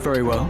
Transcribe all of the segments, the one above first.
Very well.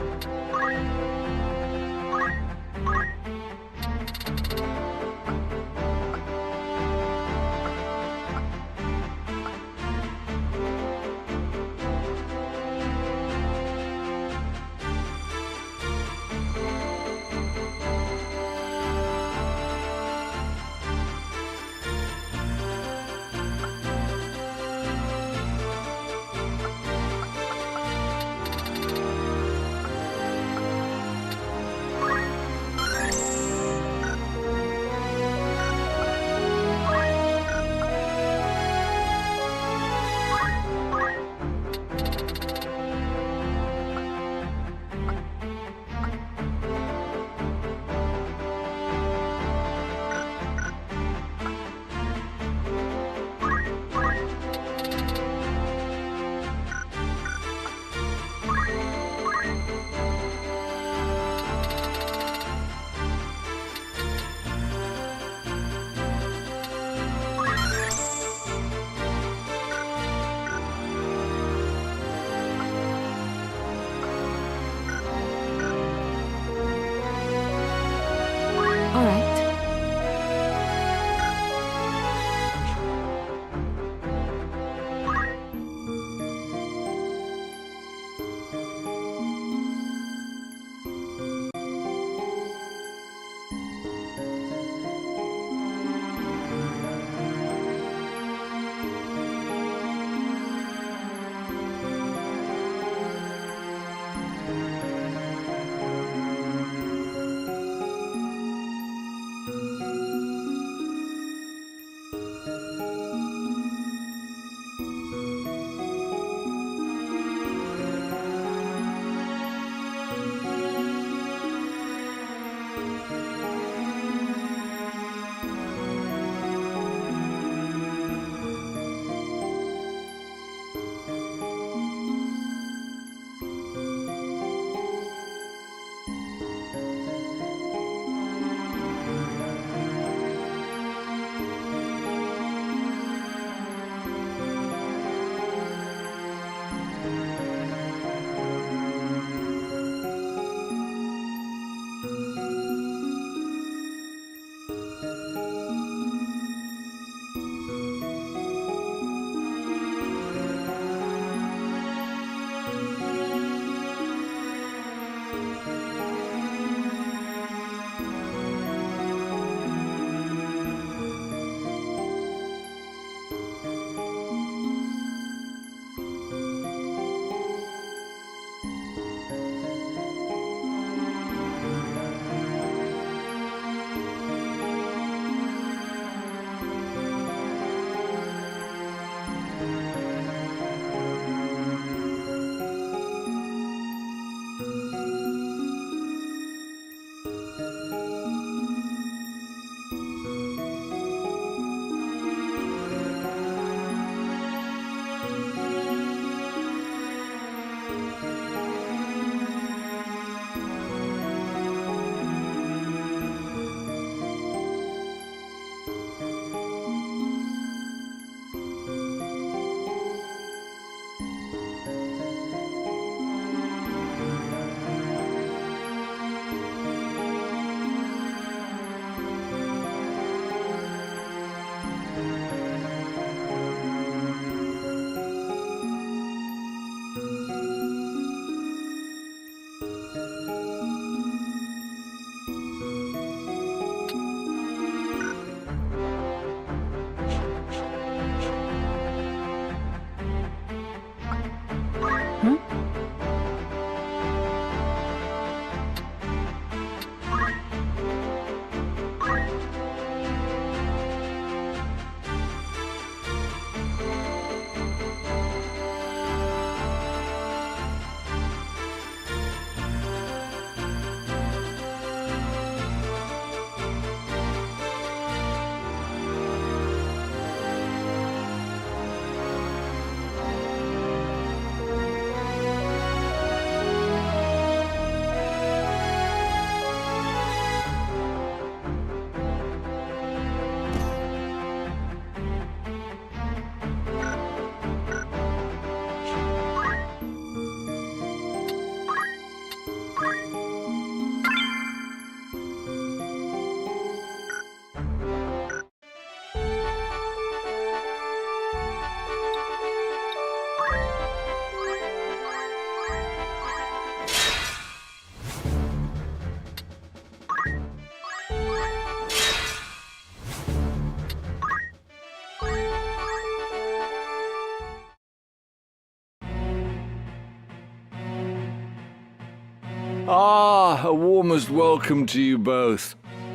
Ah, a warmest welcome to you both.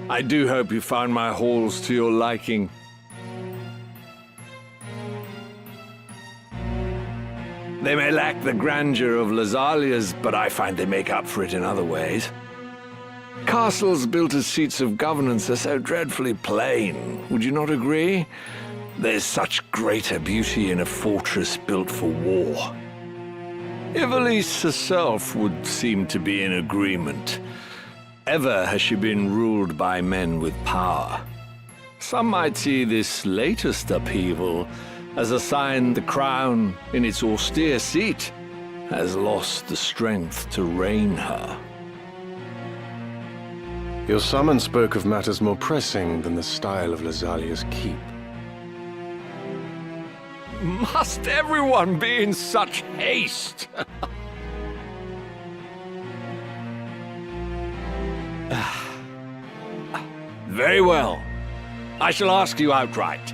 I do hope you found my halls to your liking. They may lack the grandeur of Lasalia's, but I find they make up for it in other ways. Castles built as seats of governance are so dreadfully plain, would you not agree? There's such greater beauty in a fortress built for war. Ivalice herself would seem to be in agreement. Ever has she been ruled by men with power. Some might see this latest upheaval as a sign the crown, in its austere seat, has lost the strength to reign her. Your summon spoke of matters more pressing than the style of Lasalia's keep. Must everyone be in such haste? Very well. I shall ask you outright.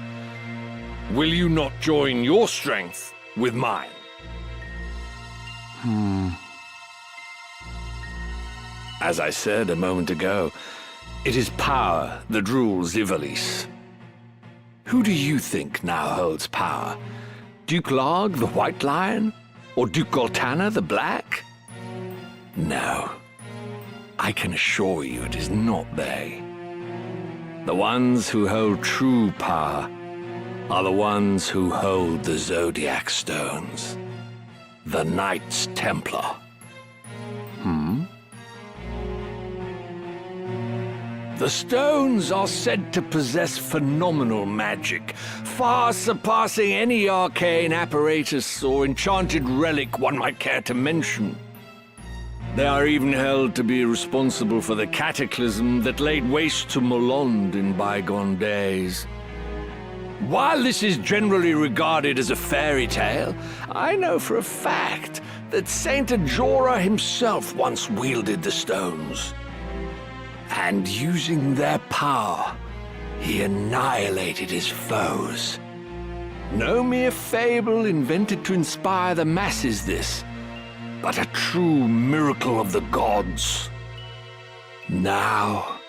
Will you not join your strength with mine? As I said a moment ago, it is power that rules Ivalice. Who do you think now holds power? Duke Larg, the White Lion? Or Duke Goltana, the Black? No. I can assure you it is not they. The ones who hold true power are the ones who hold the Zodiac Stones. The Knights Templar. The stones are said to possess phenomenal magic, far surpassing any arcane apparatus or enchanted relic one might care to mention. They are even held to be responsible for the cataclysm that laid waste to Molond in bygone days. While this is generally regarded as a fairy tale, I know for a fact that Saint Ajora himself once wielded the stones. And using their power, he annihilated his foes. No mere fable invented to inspire the masses, this, but a true miracle of the gods. Now,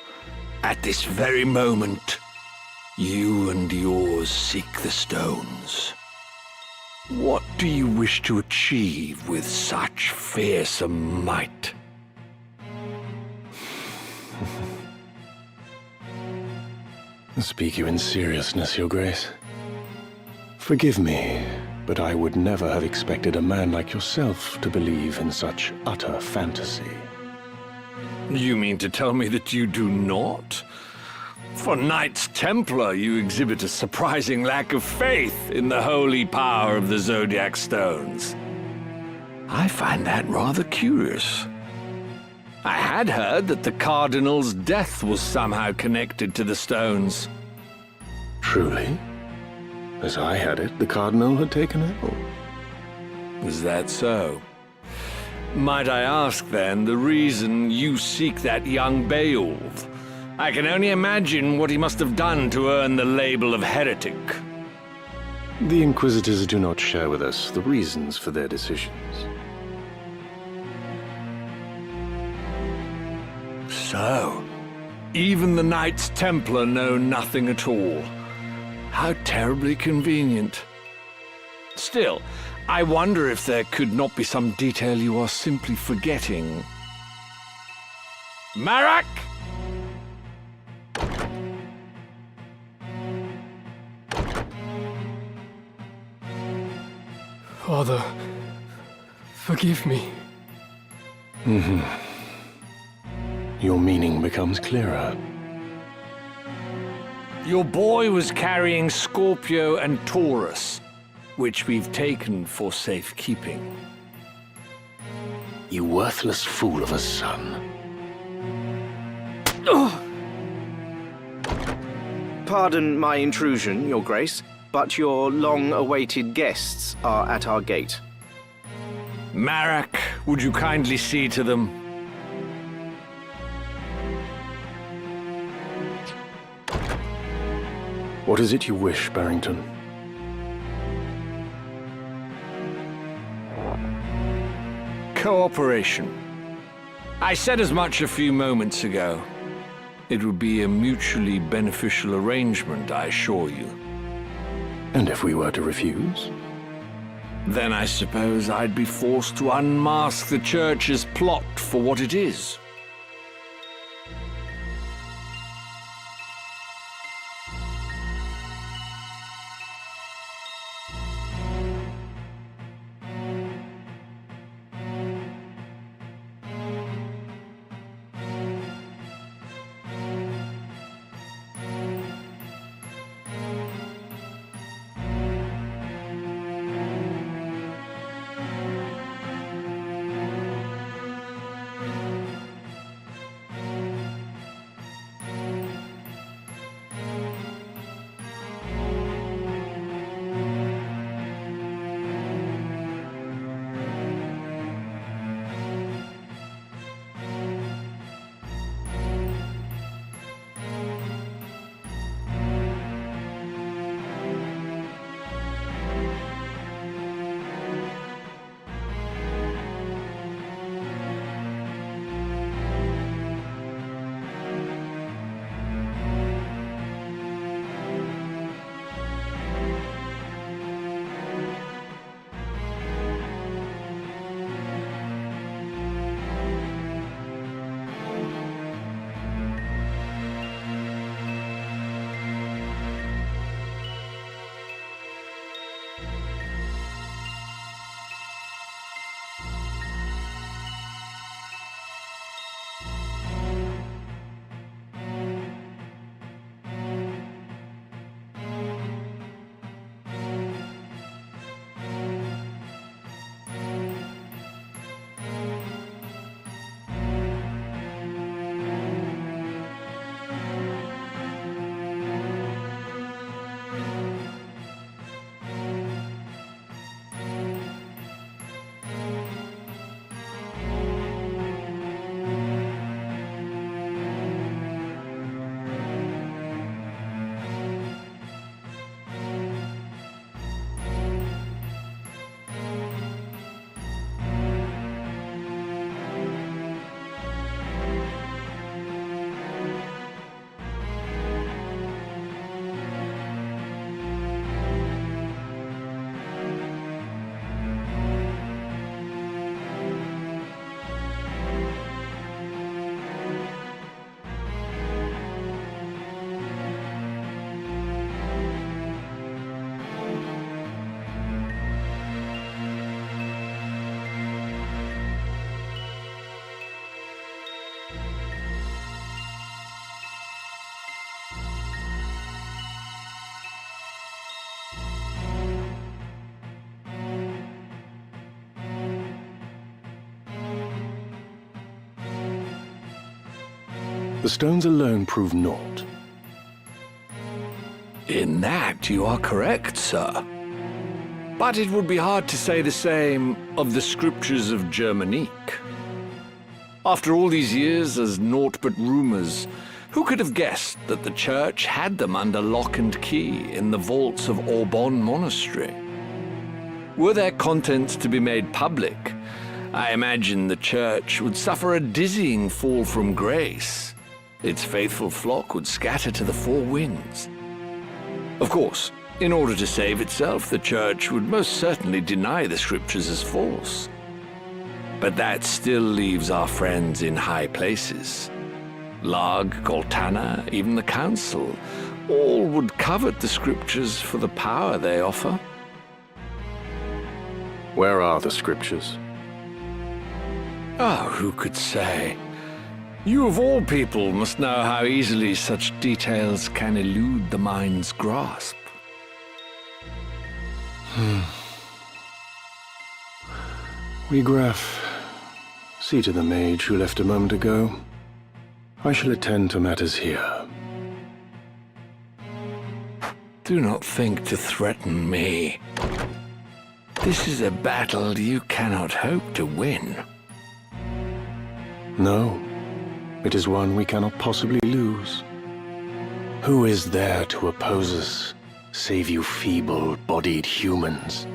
at this very moment, you and yours seek the stones. What do you wish to achieve with such fearsome might? Speak you in seriousness, Your Grace. Forgive me, but I would never have expected a man like yourself to believe in such utter fantasy. You mean to tell me that you do not? For Knights Templar, you exhibit a surprising lack of faith in the holy power of the Zodiac Stones. I find that rather curious. I had heard that the Cardinal's death was somehow connected to the stones. Truly? As I had it, the Cardinal had taken ill. Is that so? Might I ask, then, the reason you seek that young Beoulve? I can only imagine what he must have done to earn the label of heretic. The Inquisitors do not share with us the reasons for their decisions. So, even the Knights Templar know nothing at all. How terribly convenient. Still, I wonder if there could not be some detail you are simply forgetting. Marak! Father, forgive me. Your meaning becomes clearer. Your boy was carrying Scorpio and Taurus, which we've taken for safekeeping. You worthless fool of a son. Pardon my intrusion, Your Grace, but your long-awaited guests are at our gate. Marak, would you kindly see to them? What is it you wish, Barrington? Cooperation. I said as much a few moments ago. It would be a mutually beneficial arrangement, I assure you. And if we were to refuse? Then I suppose I'd be forced to unmask the Church's plot for what it is. The stones alone prove naught. In that you are correct, sir. But it would be hard to say the same of the scriptures of Germanique. After all these years as naught but rumors, who could have guessed that the Church had them under lock and key in the vaults of Aubonne Monastery? Were their contents to be made public, I imagine the Church would suffer a dizzying fall from grace. Its faithful flock would scatter to the four winds. Of course, in order to save itself, the Church would most certainly deny the scriptures as false. But that still leaves our friends in high places. Larg, Goltana, even the Council, all would covet the scriptures for the power they offer. Where are the scriptures? Ah, who could say? You of all people must know how easily such details can elude the mind's grasp. Graf, see to the mage who left a moment ago. I shall attend to matters here. Do not think to threaten me. This is a battle you cannot hope to win. No, it is one we cannot possibly lose. Who is there to oppose us, save you feeble-bodied humans?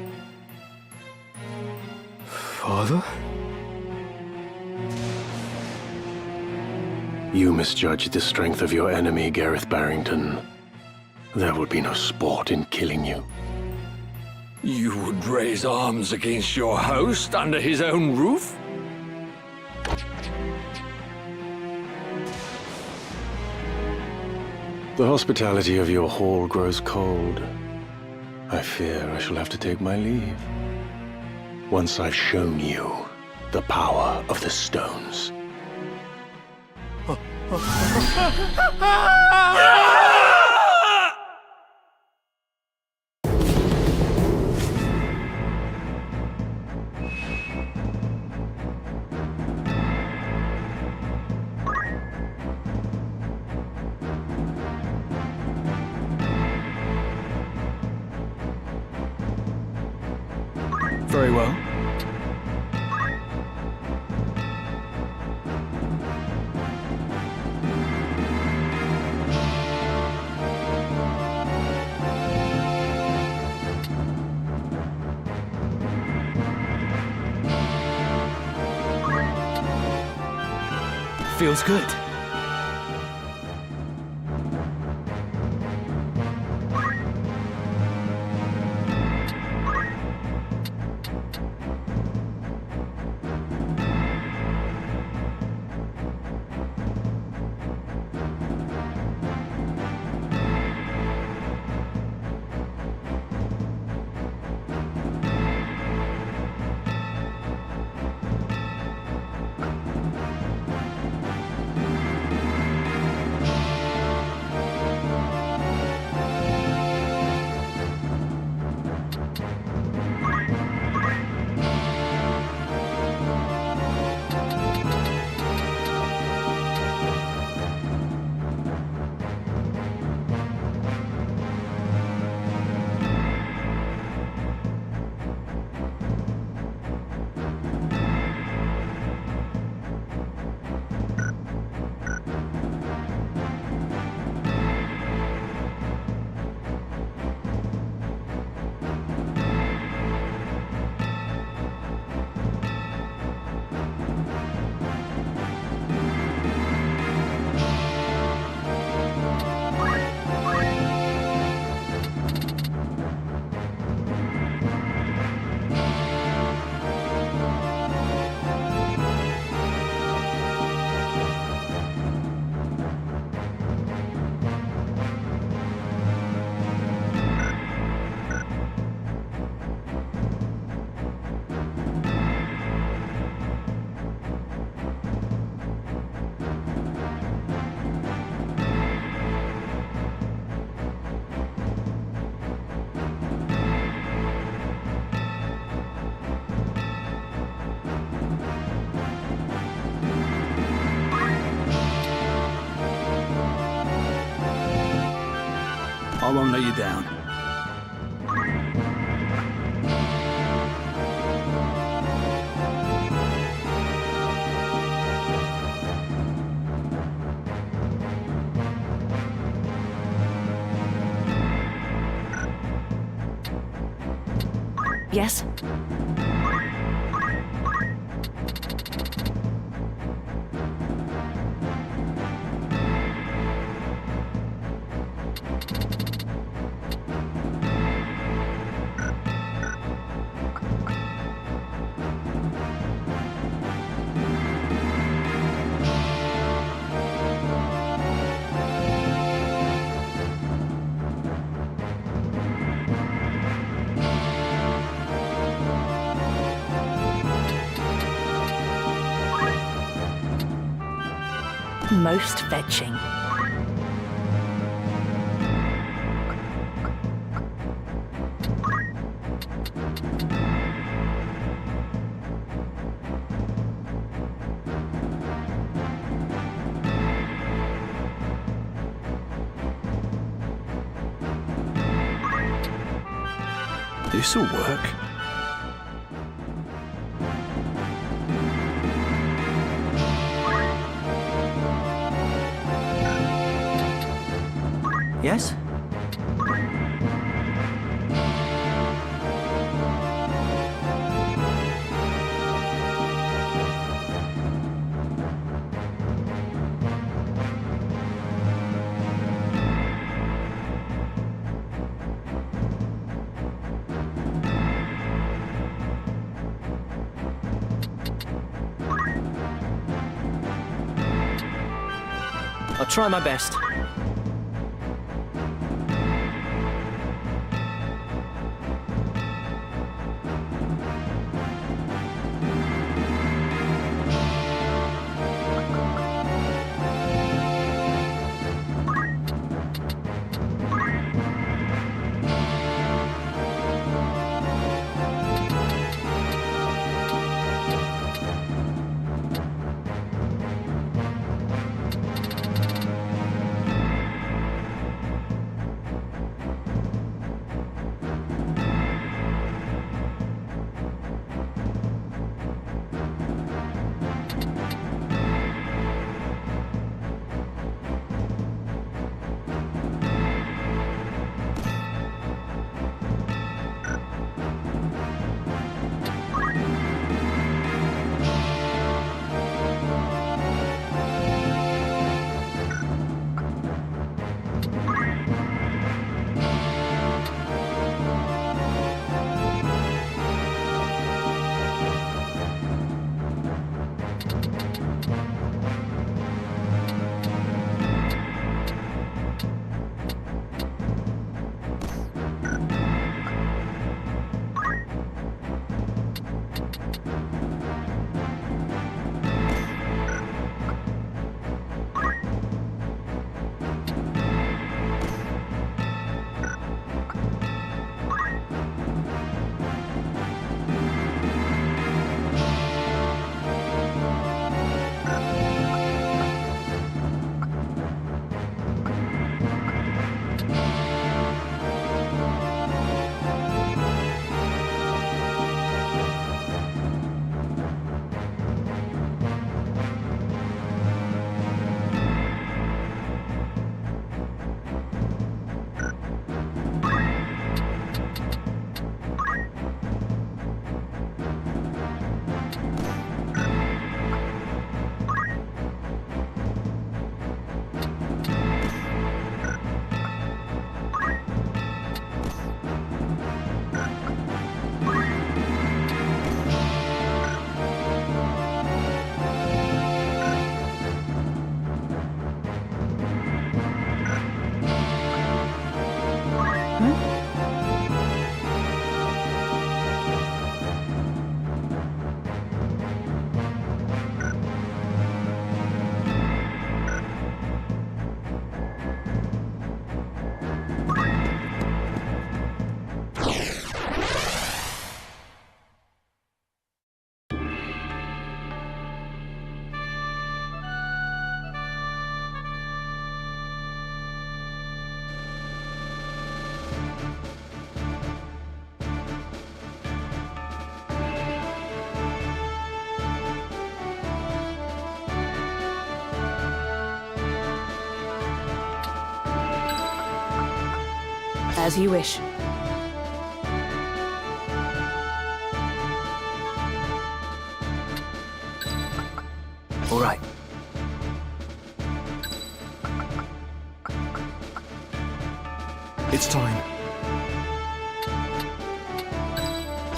Father? You misjudged the strength of your enemy, Gareth Barrington. There would be no sport in killing you. You would raise arms against your host under his own roof? The hospitality of your hall grows cold. I fear I shall have to take my leave. Once I've shown you the power of the stones. Very well. Feels good. I won't let you down. Yes? Most fetching. This'll work. Yes? I'll try my best. As you wish. All right. It's time.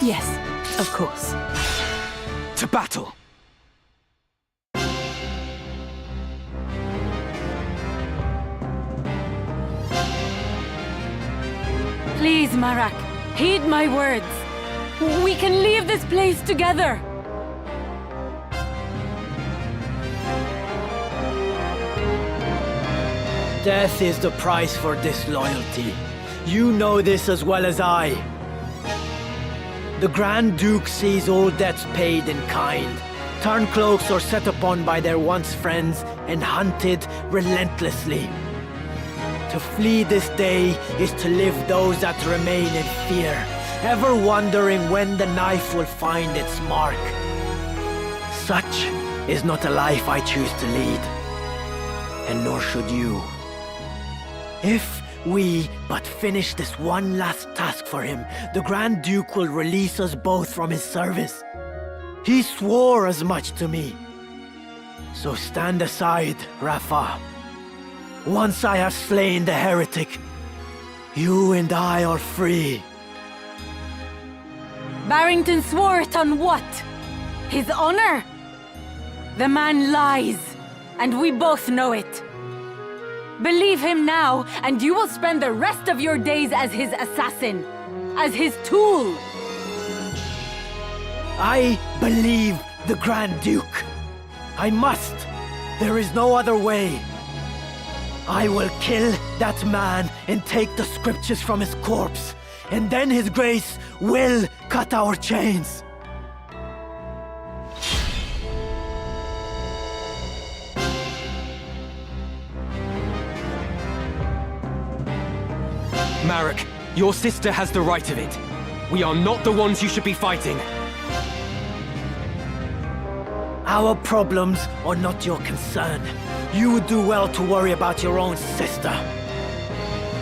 Yes, of course. To battle! Please, Marak, heed my words. We can leave this place together. Death is the price for disloyalty. You know this as well as I. The Grand Duke sees all debts paid in kind. Turncloaks are set upon by their once friends and hunted relentlessly. To flee this day is to live those that remain in fear, ever wondering when the knife will find its mark. Such is not a life I choose to lead, and nor should you. If we but finish this one last task for him, the Grand Duke will release us both from his service. He swore as much to me. So stand aside, Rafa. Once I have slain the heretic, you and I are free. Barrington swore it on what? His honor? The man lies, and we both know it. Believe him now, and you will spend the rest of your days as his assassin, as his tool. I believe the Grand Duke. I must. There is no other way. I will kill that man and take the scriptures from his corpse, and then His Grace will cut our chains. Marek, your sister has the right of it. We are not the ones you should be fighting. Our problems are not your concern. You would do well to worry about your own sister.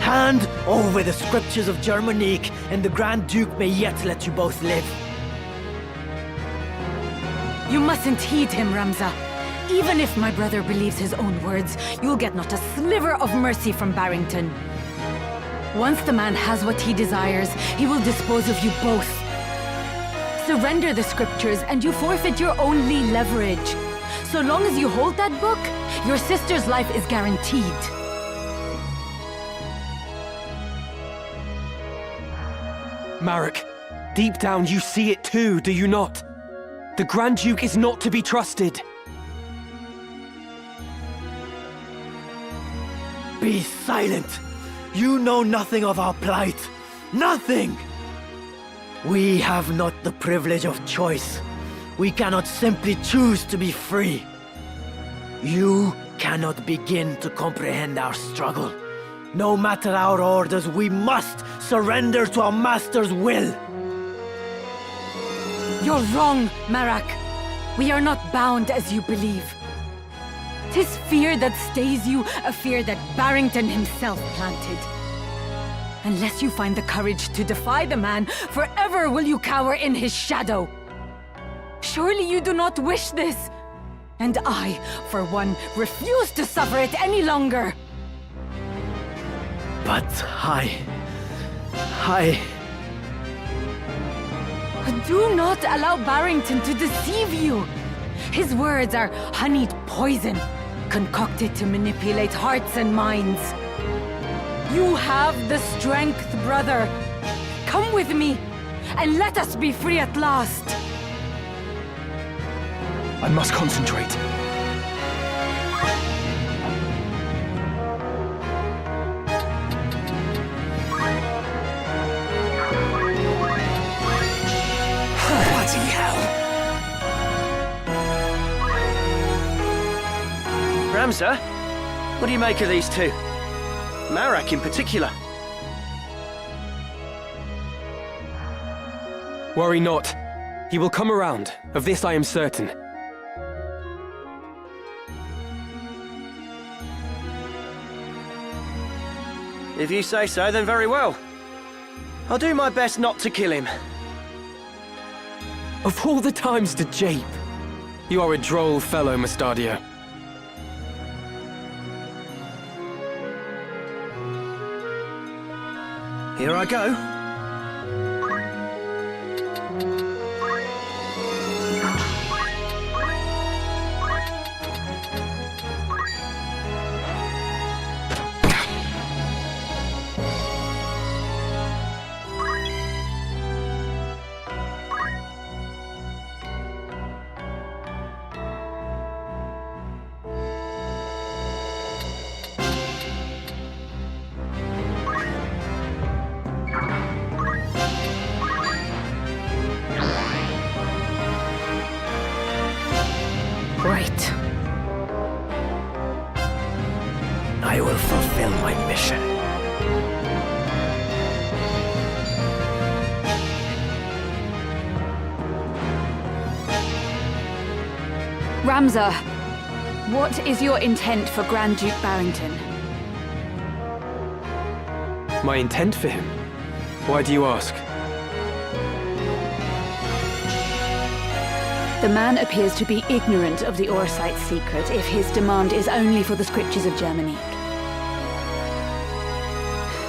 Hand over the scriptures of Germanique, and the Grand Duke may yet let you both live. You mustn't heed him, Ramza. Even if my brother believes his own words, you'll get not a sliver of mercy from Barrington. Once the man has what he desires, he will dispose of you both. Surrender the scriptures and you forfeit your only leverage. So long as you hold that book, your sister's life is guaranteed. Marek, deep down you see it too, do you not? The Grand Duke is not to be trusted. Be silent! You know nothing of our plight. Nothing! We have not the privilege of choice. We cannot simply choose to be free. You cannot begin to comprehend our struggle. No matter our orders, we must surrender to our master's will. You're wrong, Marak. We are not bound as you believe. 'Tis fear that stays you, a fear that Barrington himself planted. Unless you find the courage to defy the man, forever will you cower in his shadow. Surely you do not wish this. And I, for one, refuse to suffer it any longer. But Do not allow Barrington to deceive you. His words are honeyed poison, concocted to manipulate hearts and minds. You have the strength, brother. Come with me, and let us be free at last. I must concentrate. Bloody hell! Ramza, what do you make of these two? Marek in particular. Worry not. He will come around. Of this I am certain. If you say so, then very well. I'll do my best not to kill him. Of all the times to jape. You are a droll fellow, Mustadio. Here I go. Right. I will fulfill my mission. Ramza, what is your intent for Grand Duke Barrington? My intent for him? Why do you ask? The man appears to be ignorant of the Orsite's secret if his demand is only for the scriptures of Germanique.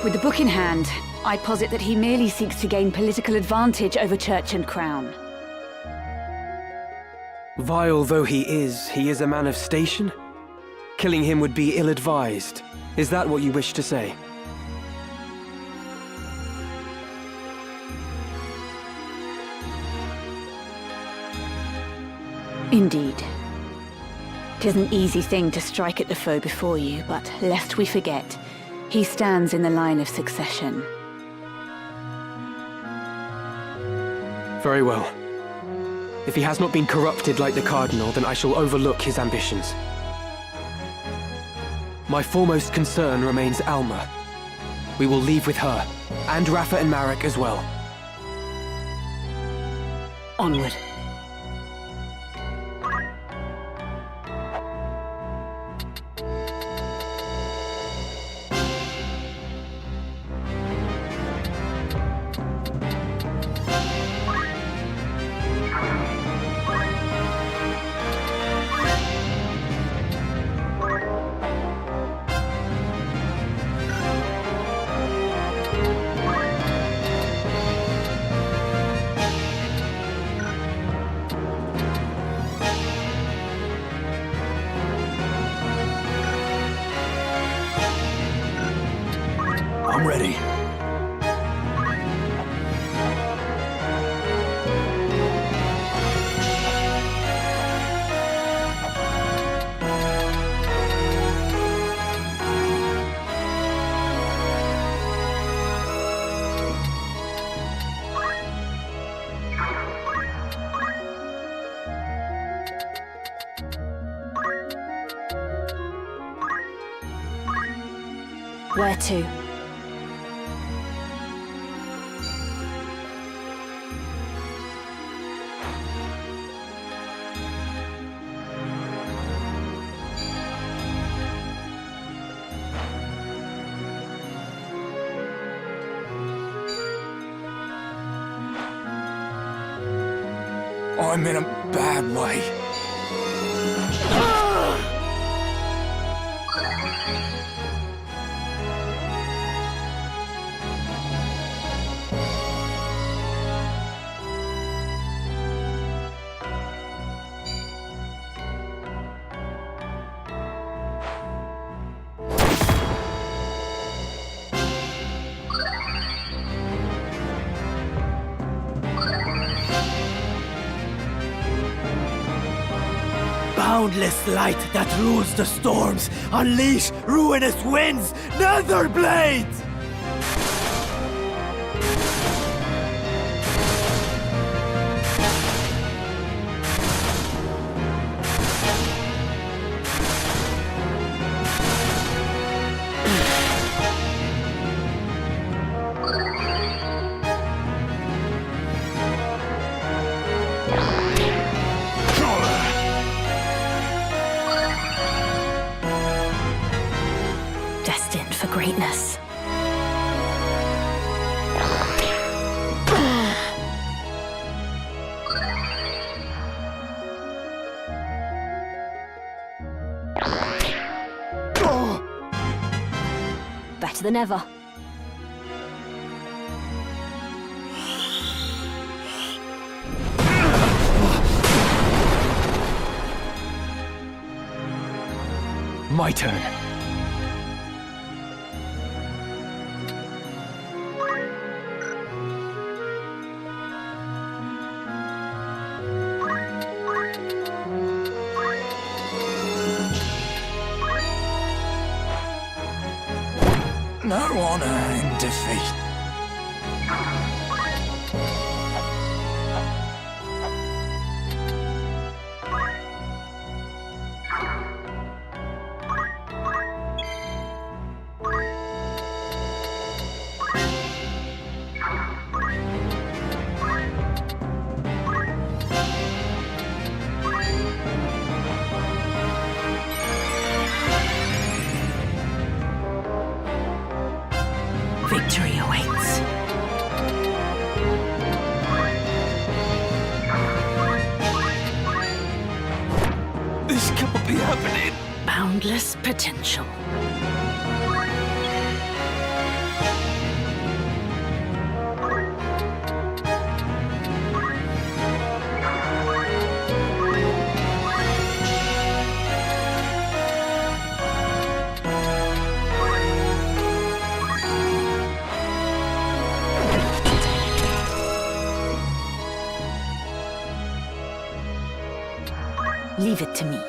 With the book in hand, I posit that he merely seeks to gain political advantage over church and crown. Vile though he is a man of station. Killing him would be ill-advised. Is that what you wish to say? Indeed. 'Tis an easy thing to strike at the foe before you, but lest we forget, he stands in the line of succession. Very well. If he has not been corrupted like the Cardinal, then I shall overlook his ambitions. My foremost concern remains Alma. We will leave with her, and Rafa and Marek as well. Onward. I'm ready. Where to? I'm in a bad way. Boundless light that rules the storms, unleash ruinous winds, nether blades! Destined for greatness. Better than ever. My turn. No honor in defeat. Victory awaits. This can't be happening. Boundless potential. Leave it to me.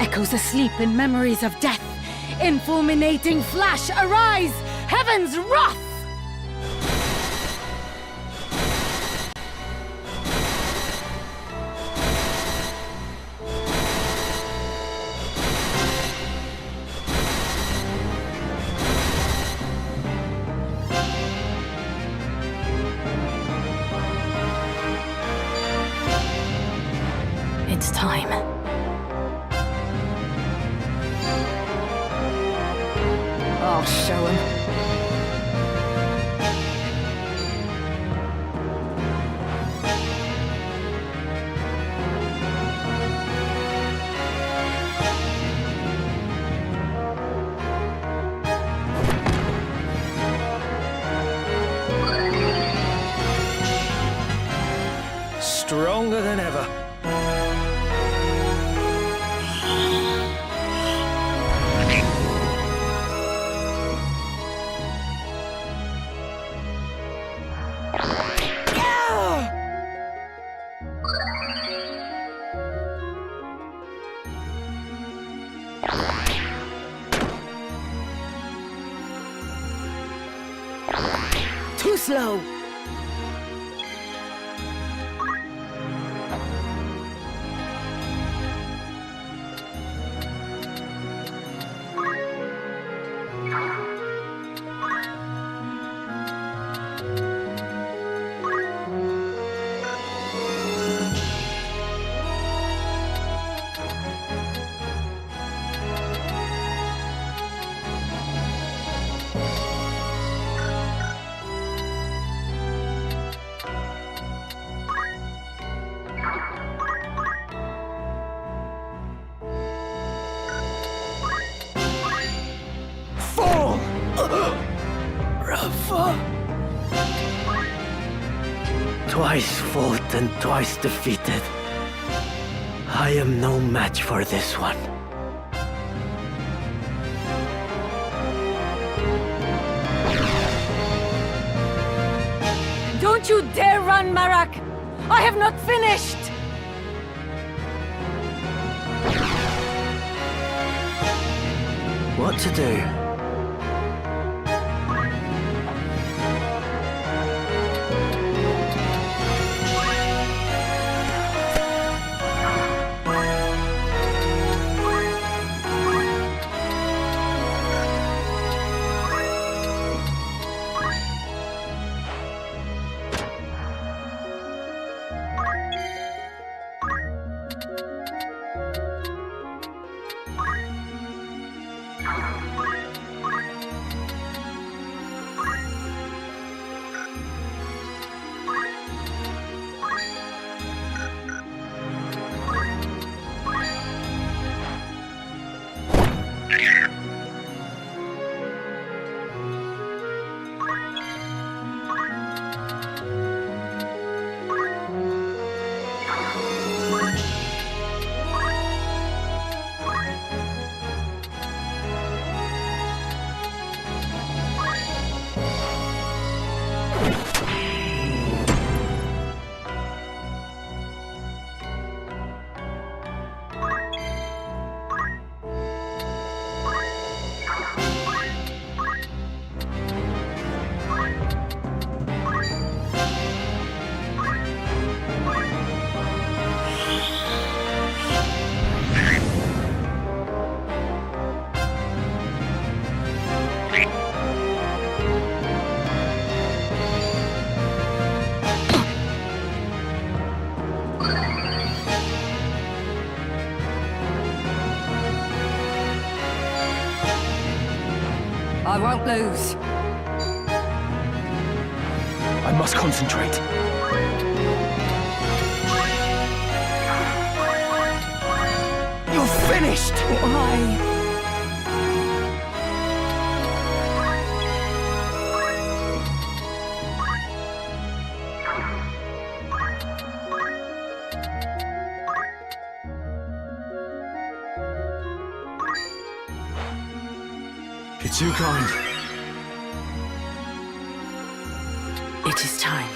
Echoes asleep in memories of death. In fulminating flash, arise! Heaven's wrath! It's time. I'll show him. Stronger than ever. Too slow! Twice fought and twice defeated. I am no match for this one. Don't you dare run, Marak! I have not finished! What to do? I won't lose. I must concentrate. You're finished! Why? You're too kind. It is time.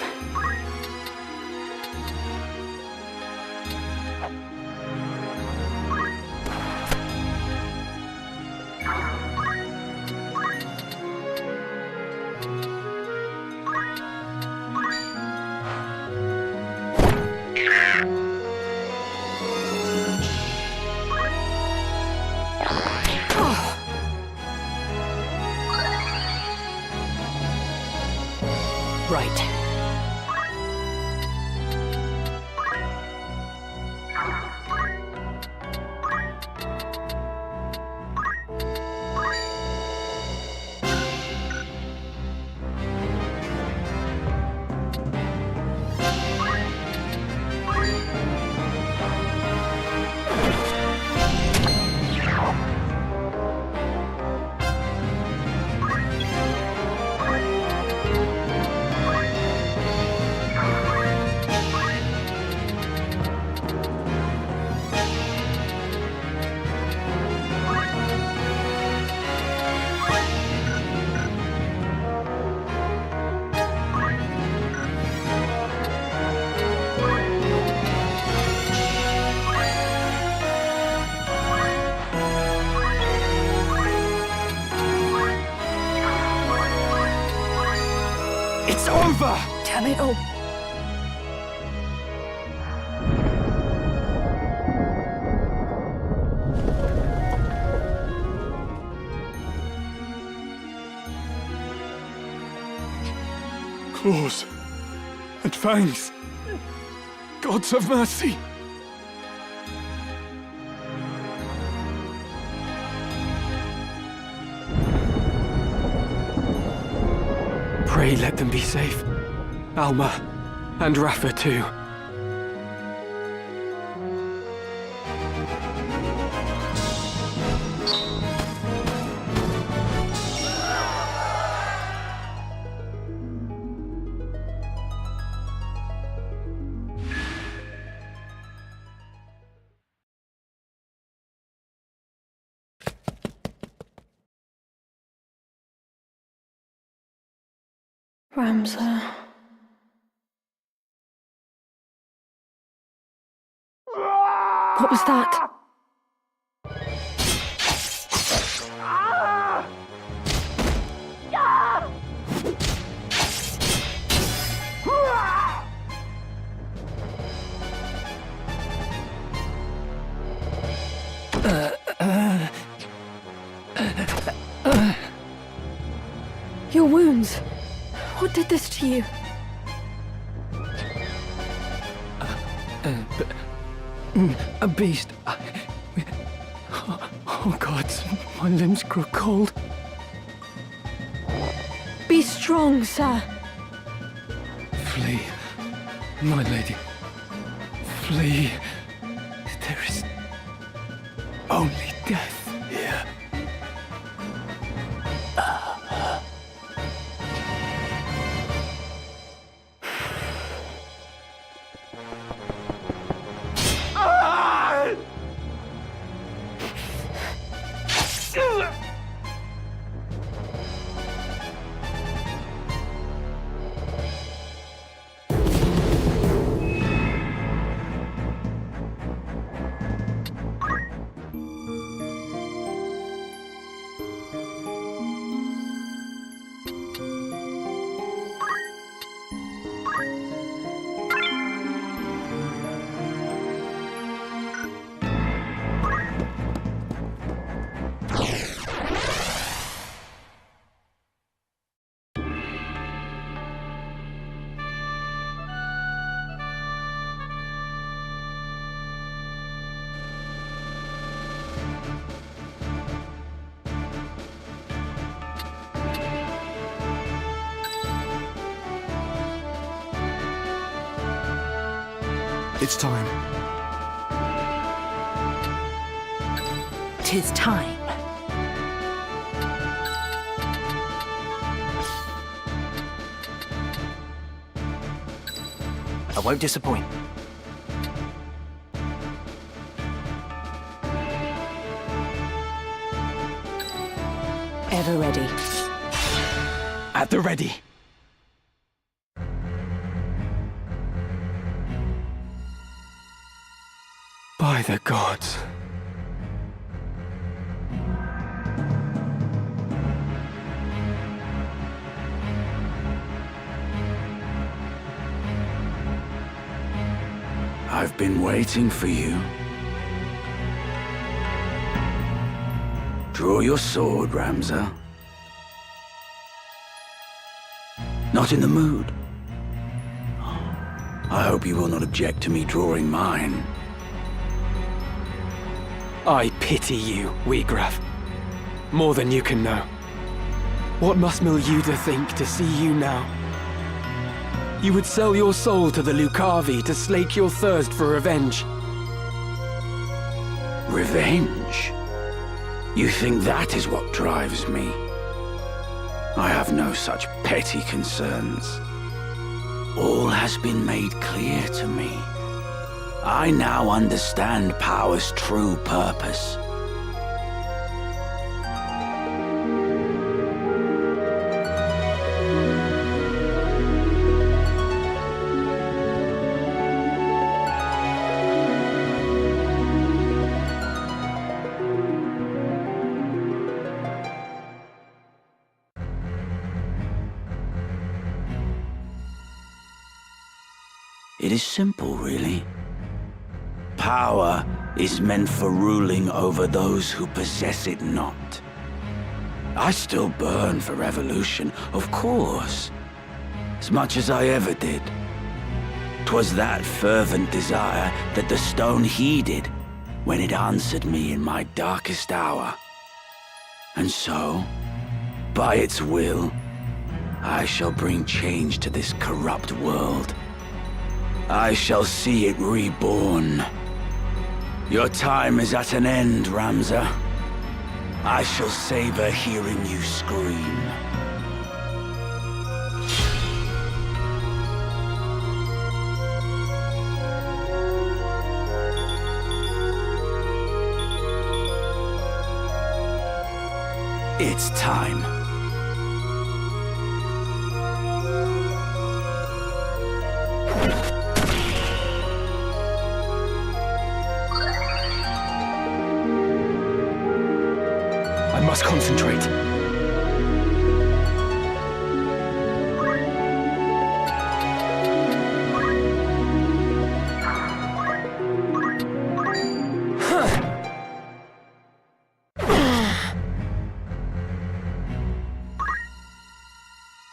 Right. It's over! Damn it all. Claws and fangs. Gods have mercy. Pray let them be safe. Alma, and Rafa too. Ramza. What was that? Your wounds. What did this to you? A beast. Oh, God, my limbs grow cold. Be strong, sir. Flee, my lady. Flee. There is only death here. It's time. 'Tis time. I won't disappoint. Ever ready. At the ready. By the gods. I've been waiting for you. Draw your sword, Ramza. Not in the mood? I hope you will not object to me drawing mine. I pity you, Wheatgraf. More than you can know. What must Mcleod think to see you now? You would sell your soul to the Lucavi to slake your thirst for revenge. Revenge? You think that is what drives me? I have no such petty concerns. All has been made clear to me. I now understand power's true purpose. It is simple, really. Power is meant for ruling over those who possess it not. I still burn for revolution, of course, as much as I ever did. 'Twas that fervent desire that the stone heeded when it answered me in my darkest hour. And so, by its will, I shall bring change to this corrupt world. I shall see it reborn. Your time is at an end, Ramza. I shall savor hearing you scream. It's time. I must concentrate.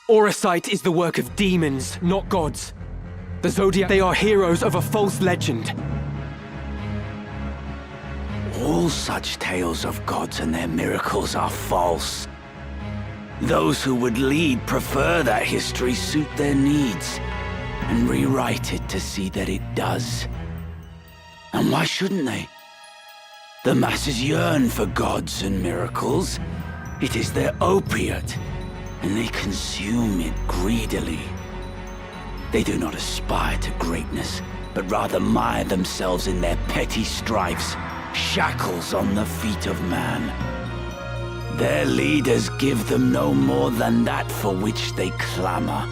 Orisight is the work of demons, not gods. The Zodiac, they are heroes of a false legend. All such tales of gods and their miracles are false. Those who would lead prefer that history suit their needs, and rewrite it to see that it does. And why shouldn't they? The masses yearn for gods and miracles. It is their opiate, and they consume it greedily. They do not aspire to greatness, but rather mire themselves in their petty strifes, shackles on the feet of man. Their leaders give them no more than that for which they clamor.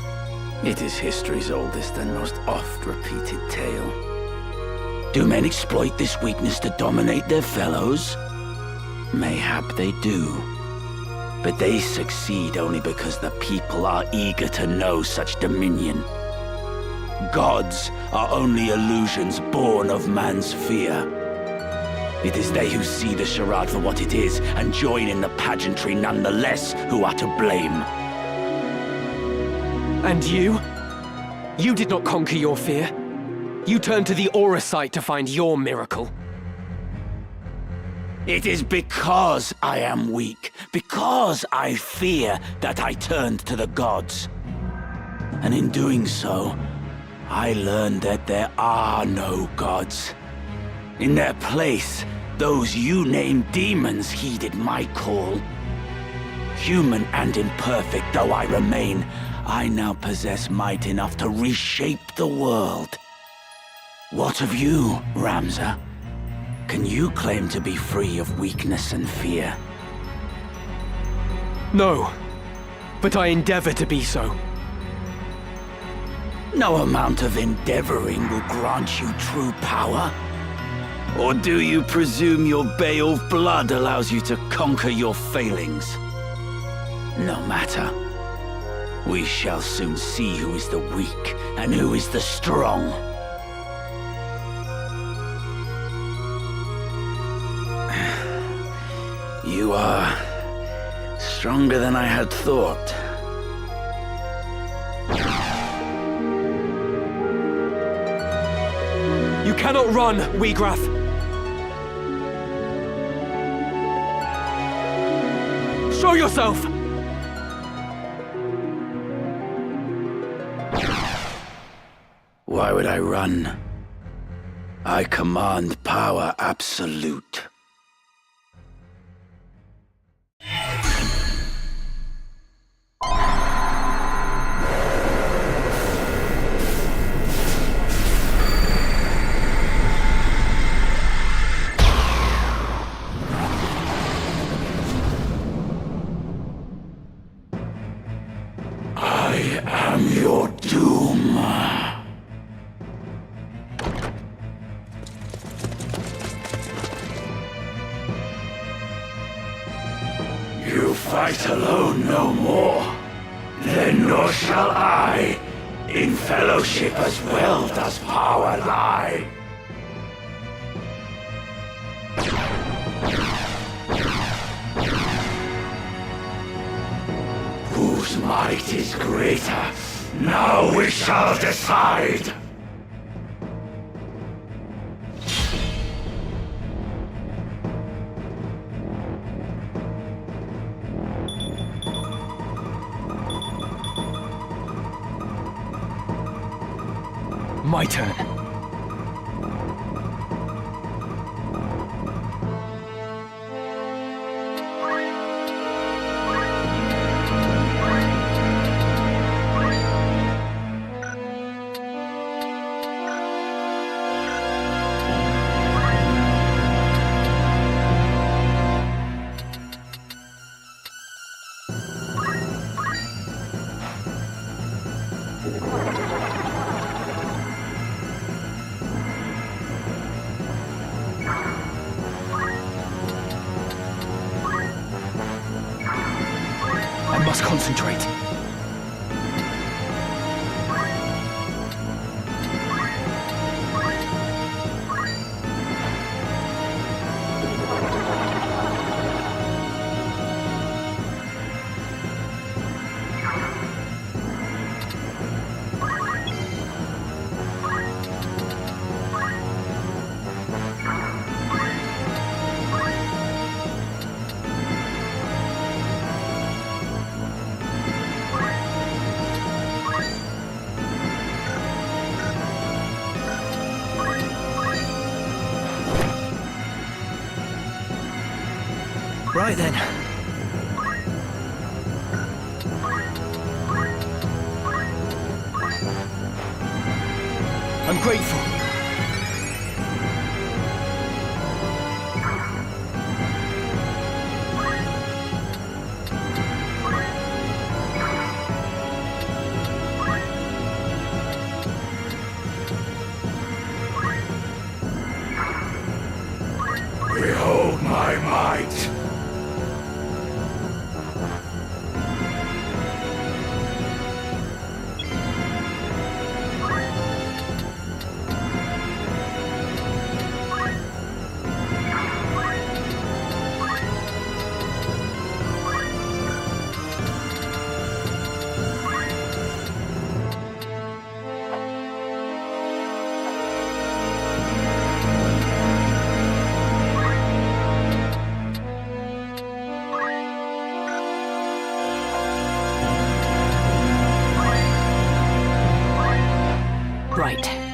It is history's oldest and most oft-repeated tale. Do men exploit this weakness to dominate their fellows? Mayhap they do. But they succeed only because the people are eager to know such dominion. Gods are only illusions born of man's fear. It is they who see the charade for what it is and join in the pageantry nonetheless who are to blame. And you? You did not conquer your fear. You turned to the Orisight to find your miracle. It is because I am weak, because I fear, that I turned to the gods. And in doing so, I learned that there are no gods. In their place, those you named demons heeded my call. Human and imperfect though I remain, I now possess might enough to reshape the world. What of you, Ramza? Can you claim to be free of weakness and fear? No, but I endeavor to be so. No amount of endeavoring will grant you true power? Or do you presume your Beoulve blood allows you to conquer your failings? No matter. We shall soon see who is the weak and who is the strong. You are stronger than I had thought. You cannot run, Wiegraf! Show yourself! Why would I run? I command power absolute. I am your doom. You fight alone no more. Then nor shall I. In fellowship as well does power lie. Whose might is greater? Now we shall decide. My turn. I must concentrate. Right then. I'm grateful. Behold my might. right.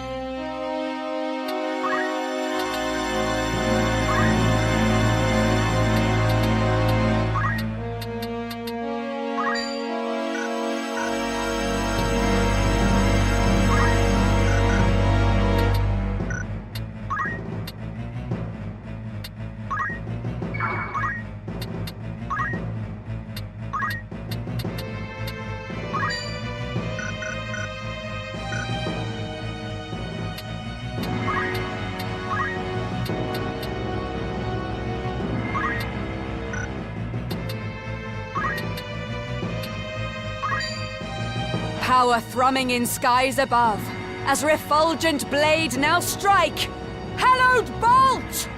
Power thrumming in skies above, as refulgent blade now strike! Hallowed bolt!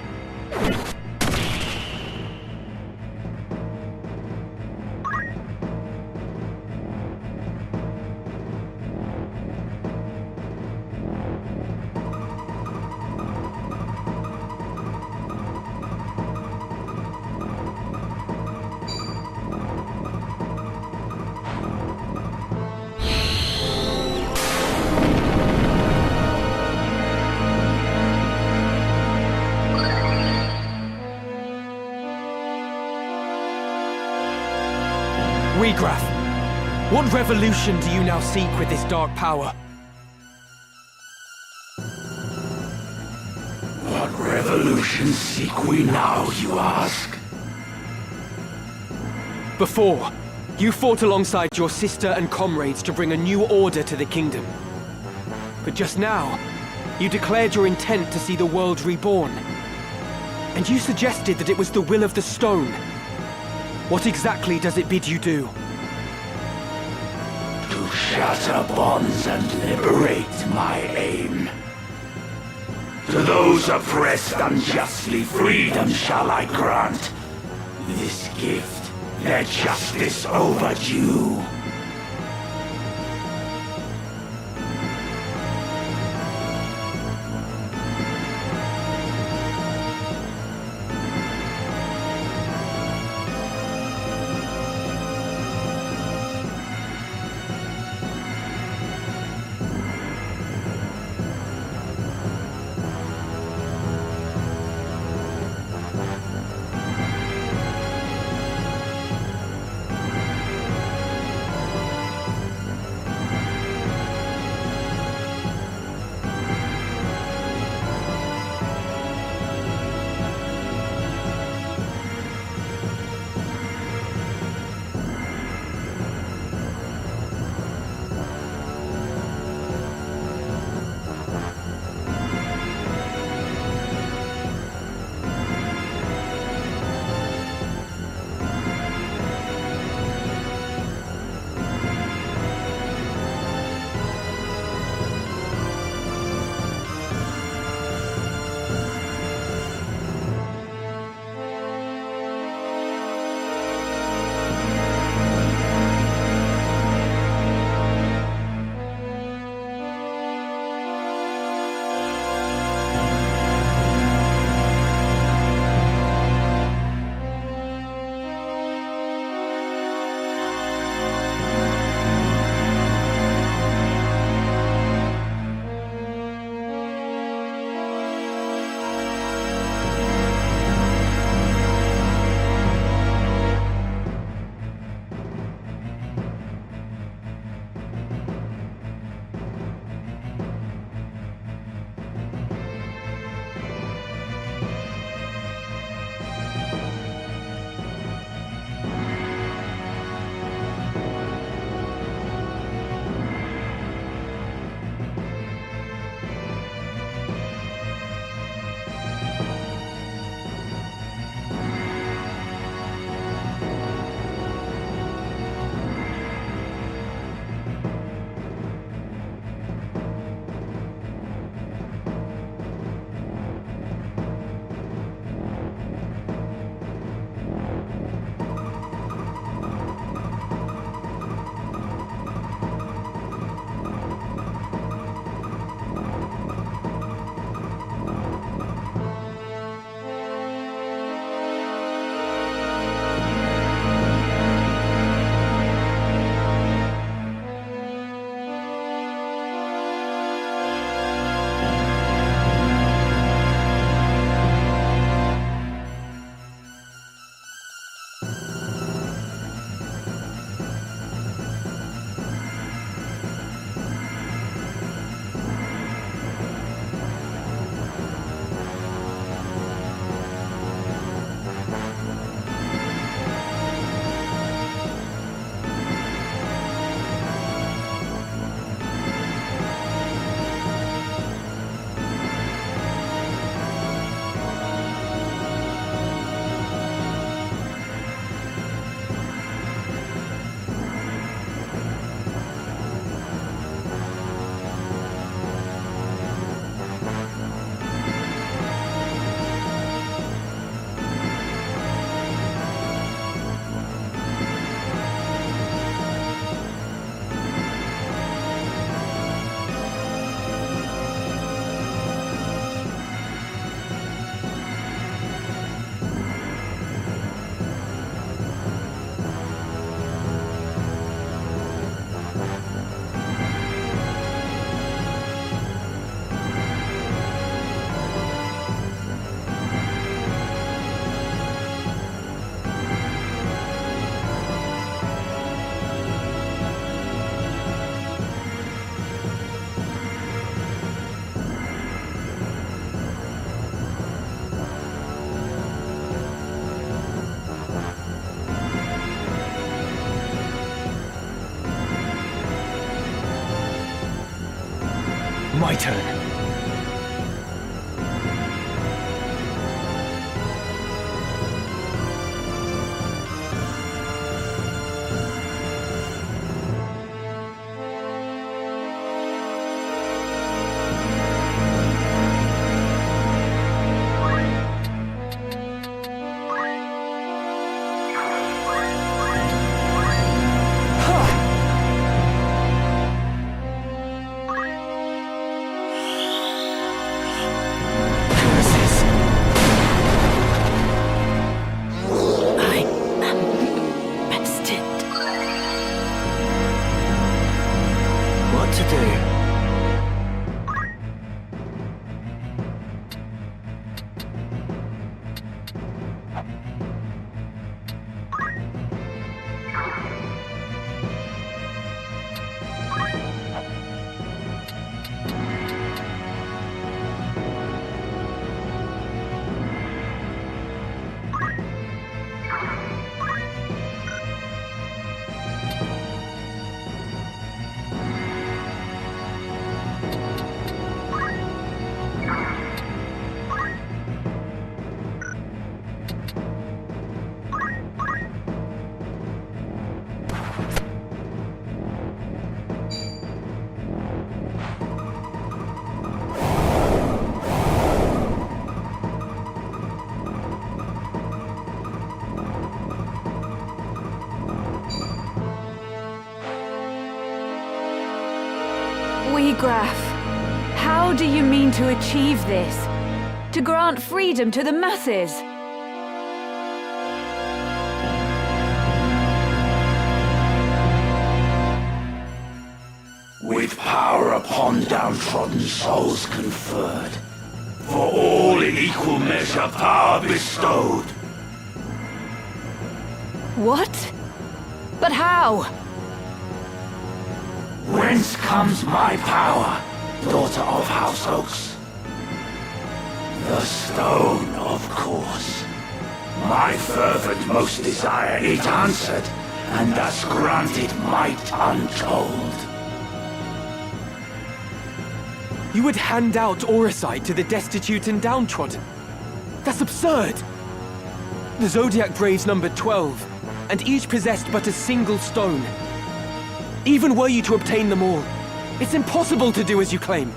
Graf, what revolution do you now seek with this dark power? What revolution seek we now, you ask? Before, you fought alongside your sister and comrades to bring a new order to the kingdom. But just now, you declared your intent to see the world reborn. And you suggested that it was the will of the stone. What exactly does it bid you do? To shatter bonds and liberate, my aim. To those oppressed unjustly, freedom shall I grant. This gift, their justice overdue. My turn. Graf, how do you mean to achieve this? To grant freedom to the masses? With power upon downtrodden souls conferred, for all in equal measure power bestowed. What? But how? Whence comes my power, daughter of House Oaks? The stone, of course. My fervent most desire it answered, and thus granted might untold. You would hand out Auracite to the destitute and downtrodden? That's absurd! The Zodiac Braves numbered 12, and each possessed but a single stone. Even were you to obtain them all, it's impossible to do as you claim.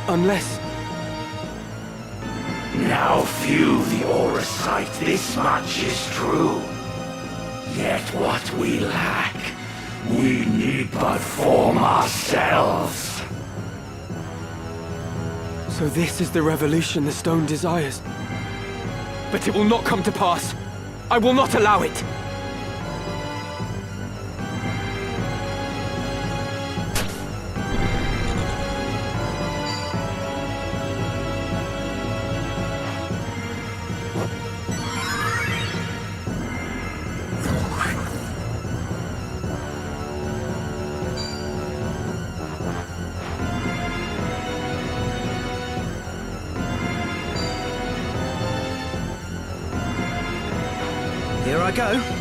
Unless... Now few the Auracite, this much is true. Yet what we lack, we need but form ourselves. So this is the revolution the stone desires. But it will not come to pass. I will not allow it. Here I go.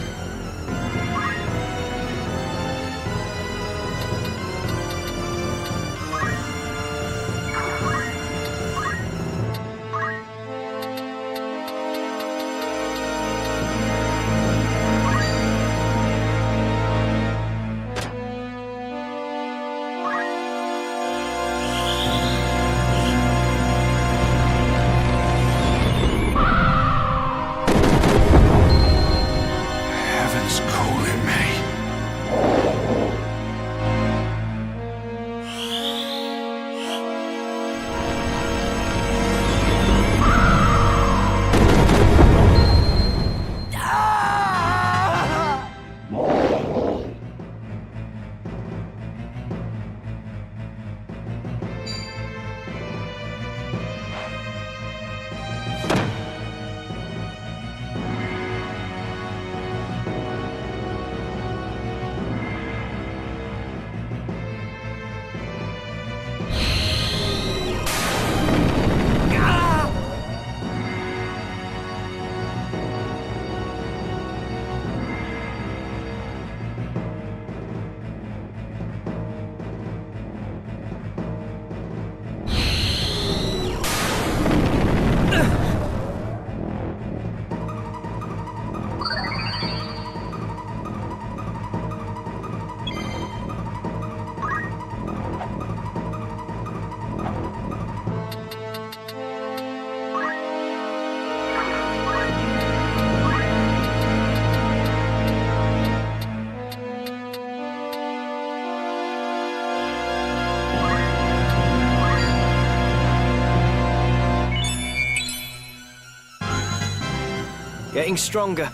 getting stronger.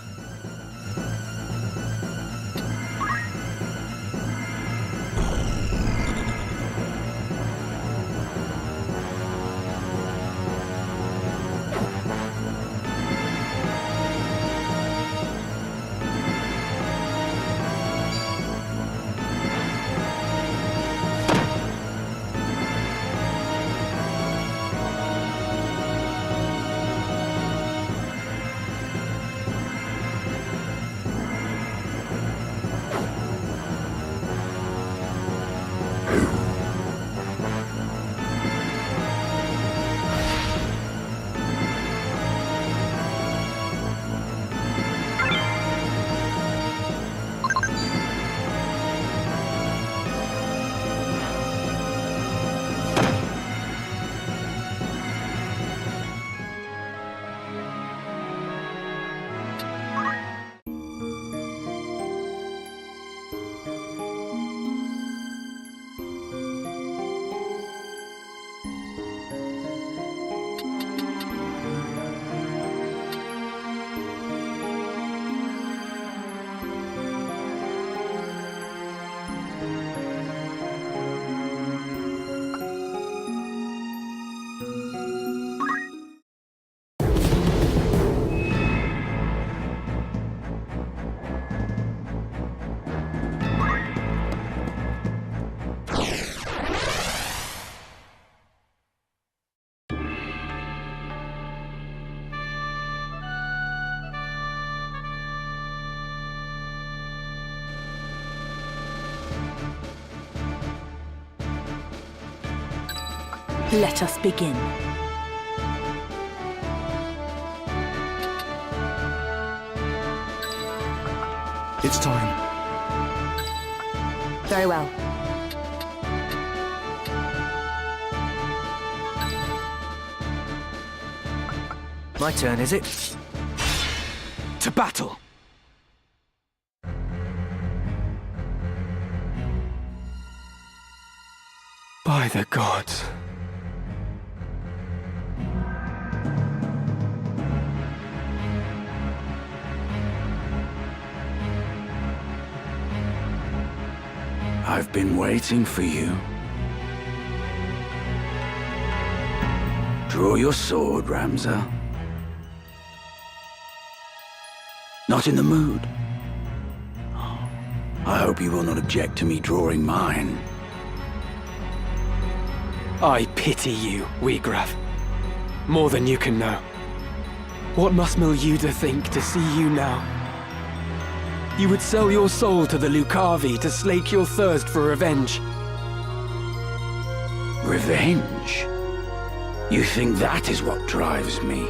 Let us begin. It's time. Very well. My turn, is it? To battle! By the gods. I've been waiting for you. Draw your sword, Ramza. Not in the mood? I hope you will not object to me drawing mine. I pity you, Guerra. More than you can know. What must Mcleod think to see you now? You would sell your soul to the Lucavi to slake your thirst for revenge. Revenge? You think that is what drives me?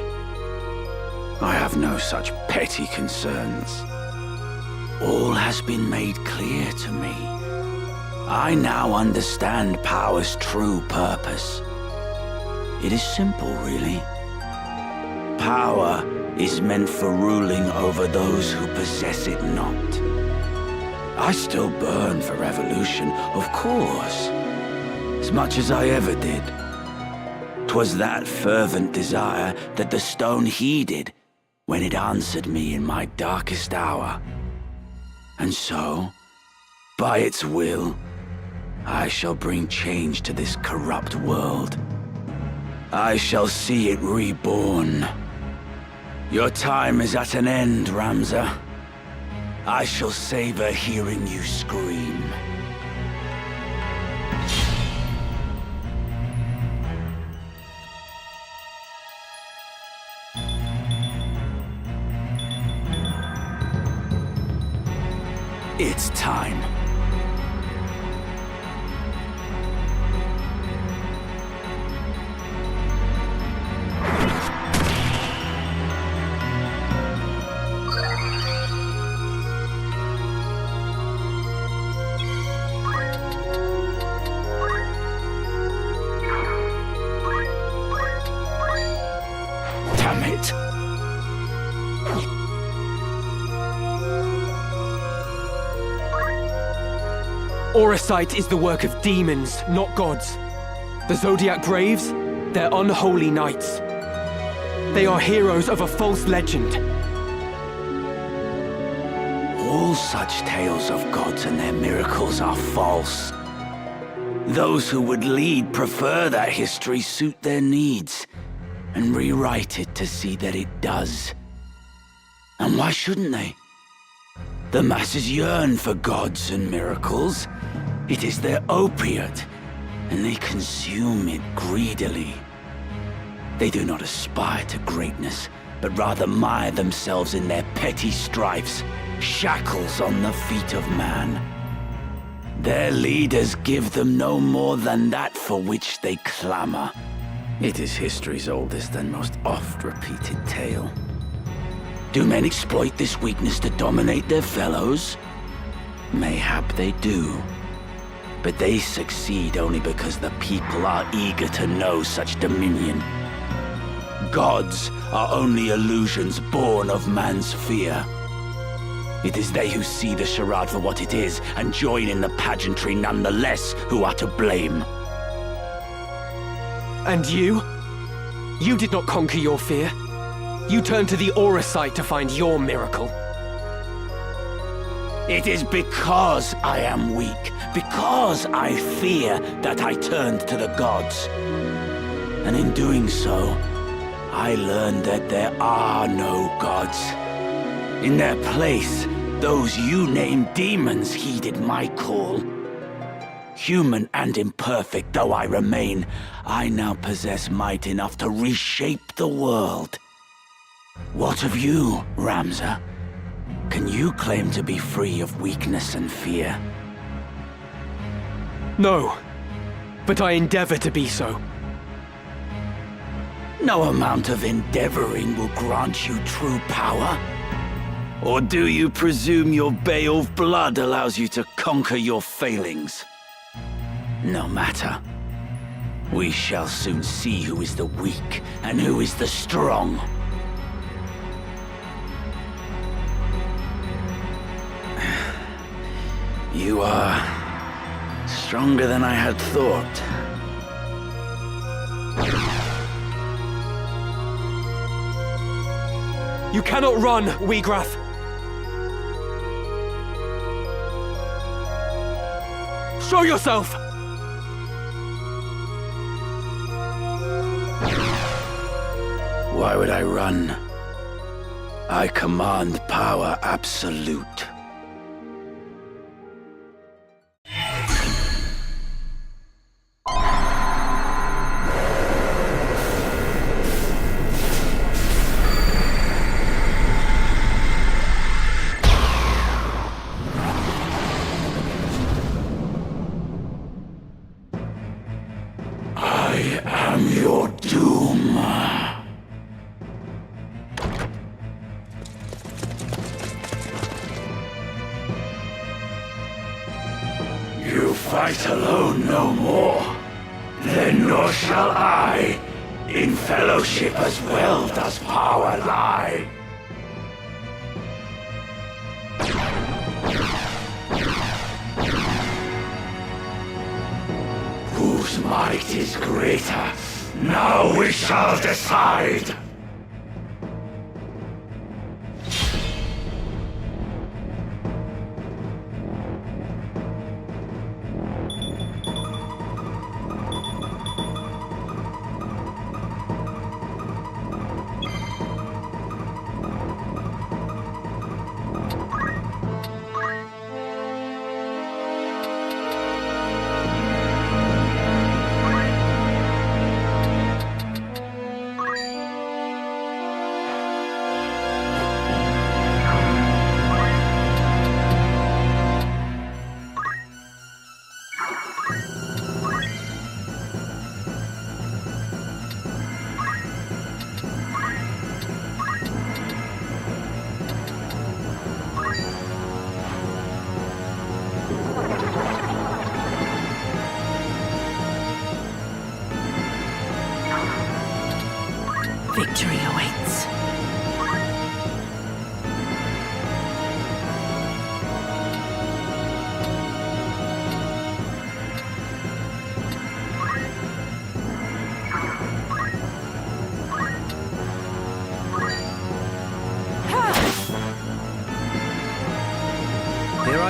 I have no such petty concerns. All has been made clear to me. I now understand power's true purpose. It is simple, really. Power is meant for ruling over those who possess it not. I still burn for revolution, of course. As much as I ever did. 'Twas that fervent desire that the stone heeded when it answered me in my darkest hour. And so, by its will, I shall bring change to this corrupt world. I shall see it reborn. Your time is at an end, Ramza. I shall savor hearing you scream. It's time. Damn it. Auracite is the work of demons, not gods. The Zodiac Braves, they're unholy knights. They are heroes of a false legend. All such tales of gods and their miracles are false. Those who would lead prefer that history suit their needs, and rewrite it to see that it does. And why shouldn't they? The masses yearn for gods and miracles. It is their opiate, and they consume it greedily. They do not aspire to greatness, but rather mire themselves in their petty strifes, shackles on the feet of man. Their leaders give them no more than that for which they clamor. It is history's oldest and most oft-repeated tale. Do men exploit this weakness to dominate their fellows? Mayhap they do. But they succeed only because the people are eager to know such dominion. Gods are only illusions born of man's fear. It is they who see the charade for what it is and join in the pageantry nonetheless who are to blame. And you? You did not conquer your fear. You turned to the Aura site to find your miracle. It is because I am weak, because I fear, that I turned to the gods. And in doing so, I learned that there are no gods. In their place, those you named demons heeded my call. Human and imperfect though I remain, I now possess might enough to reshape the world. What of you, Ramza? Can you claim to be free of weakness and fear? No, but I endeavor to be so. No amount of endeavoring will grant you true power. Or do you presume your Beoulve blood allows you to conquer your failings? No matter. We shall soon see who is the weak and who is the strong. You are stronger than I had thought. You cannot run, Wiegraf. Show yourself! Why would I run? I command power absolute. I am your doom. You fight alone no more. Then nor shall I. In fellowship as well does power lie. Whose might is greater? Now we shall decide. Victory awaits.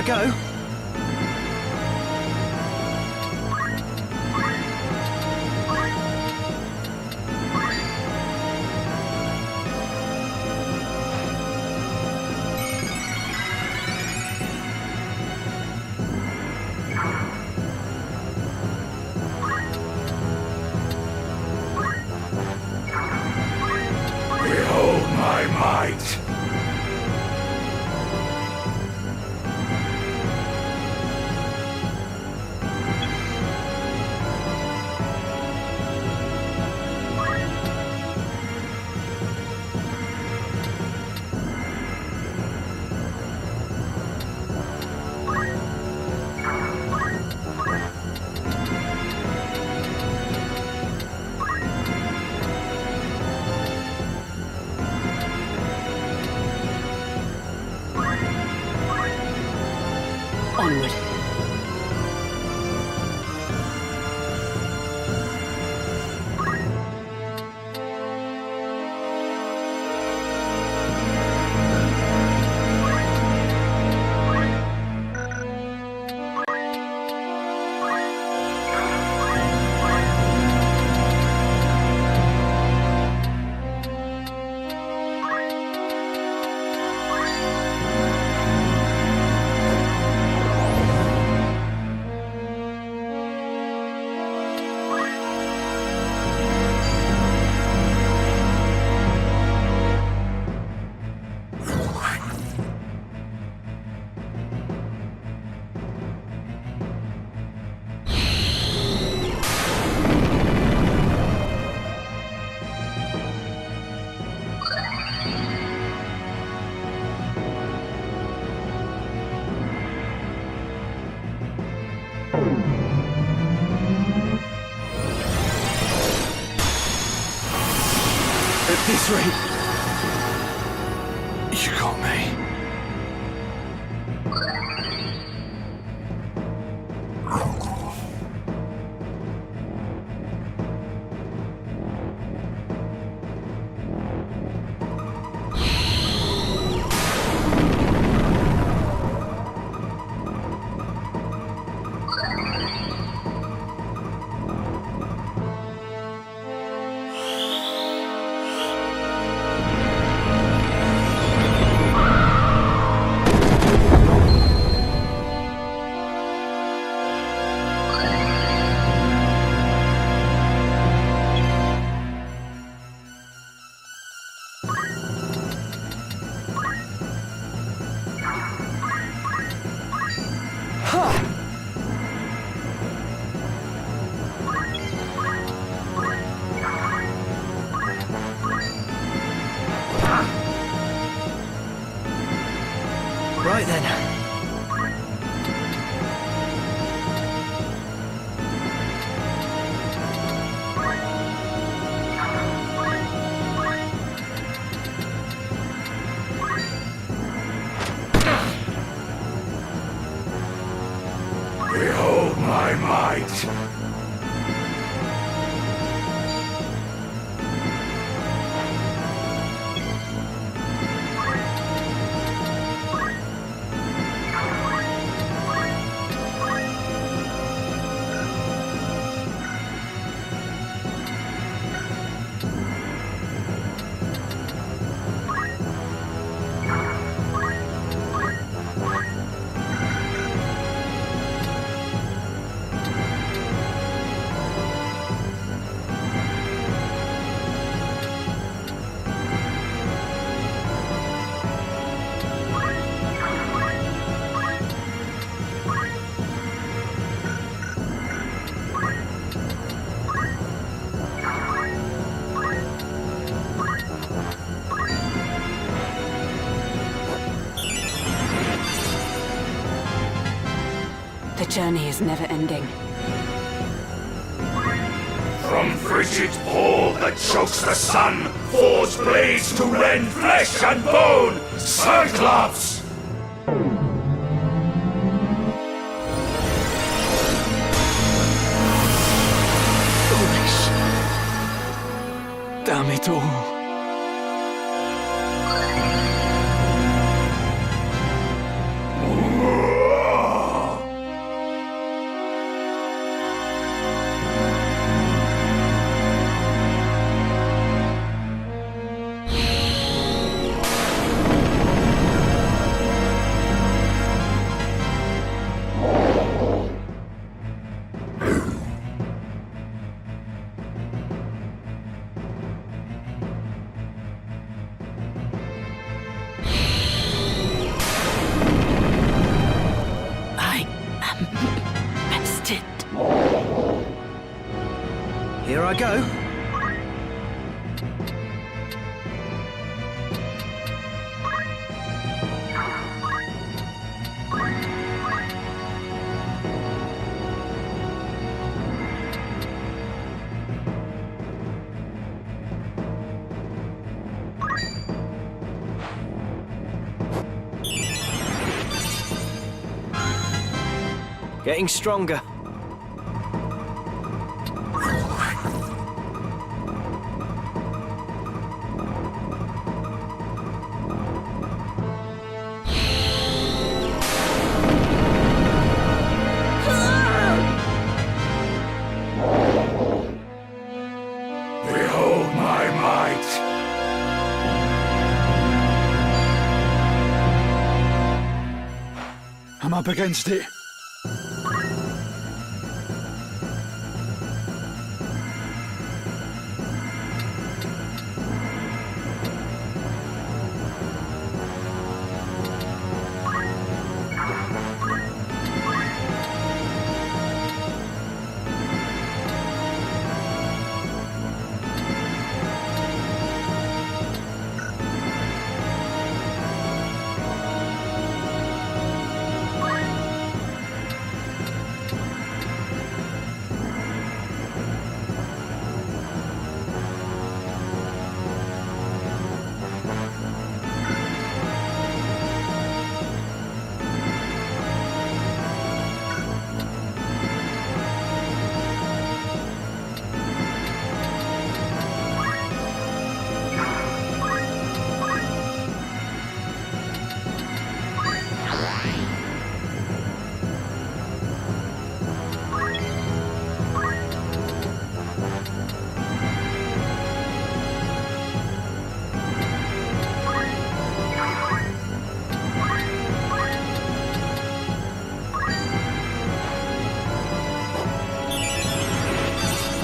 I go? Behold my might! Onward. At this rate, you got me. Right then. Behold my might! The journey is never ending. From frigid pole that chokes the sun, forge blades to rend flesh and bone, Cyclops! Foolish. Damn it all. Here I go. Getting stronger. Behold my might! I'm up against it.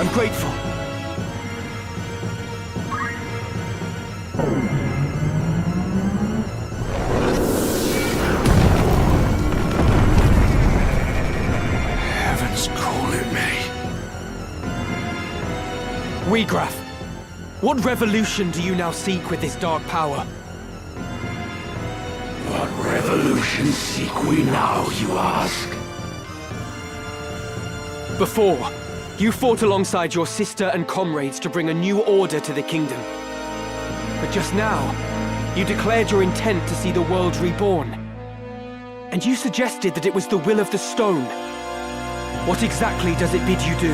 I'm grateful. Heaven's calling me. Wegraf, what revolution do you now seek with this dark power? What revolution seek we now, you ask? Before, you fought alongside your sister and comrades to bring a new order to the kingdom. But just now, you declared your intent to see the world reborn. And you suggested that it was the will of the stone. What exactly does it bid you do?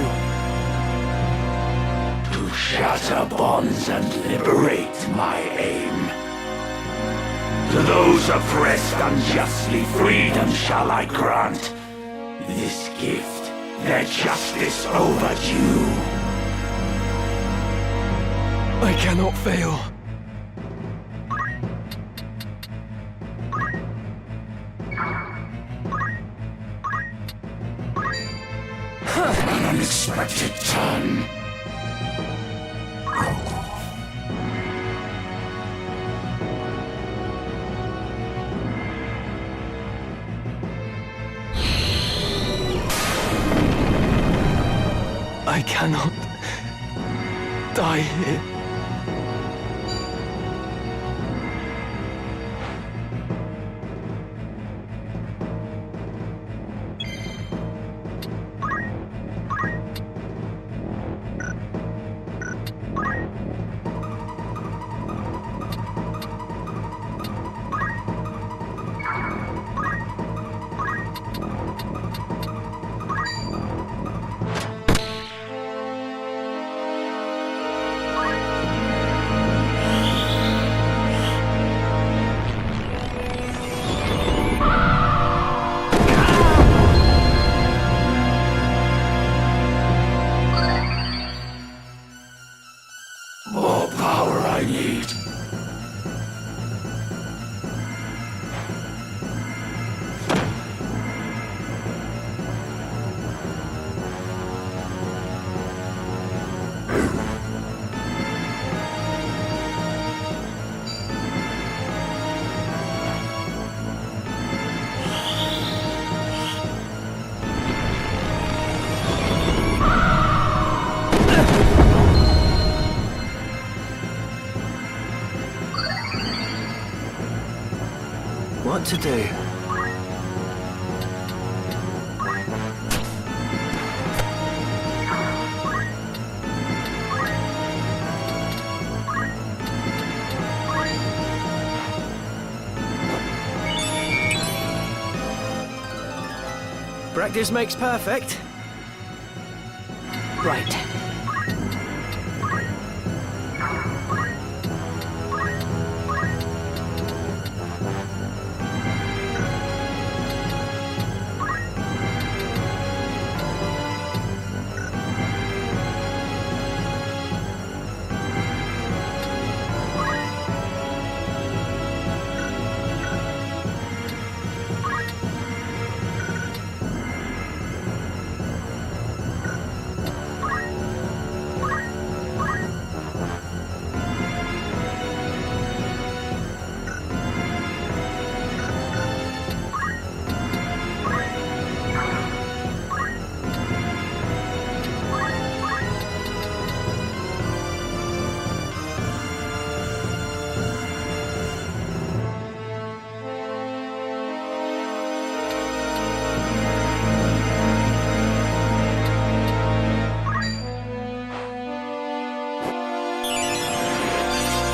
To shatter bonds and liberate my aim. To those oppressed unjustly, freedom shall I grant. This gift, their justice overdue. I cannot fail. An unexpected turn. I cannot die here. what to do. Practice makes perfect. Right.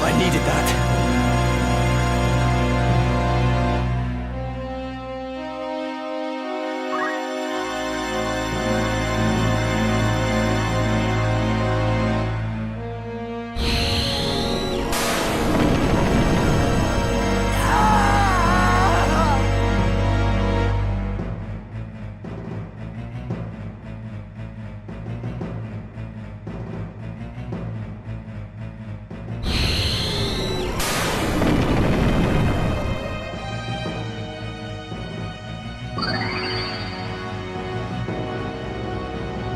I needed that.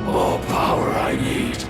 More power I need.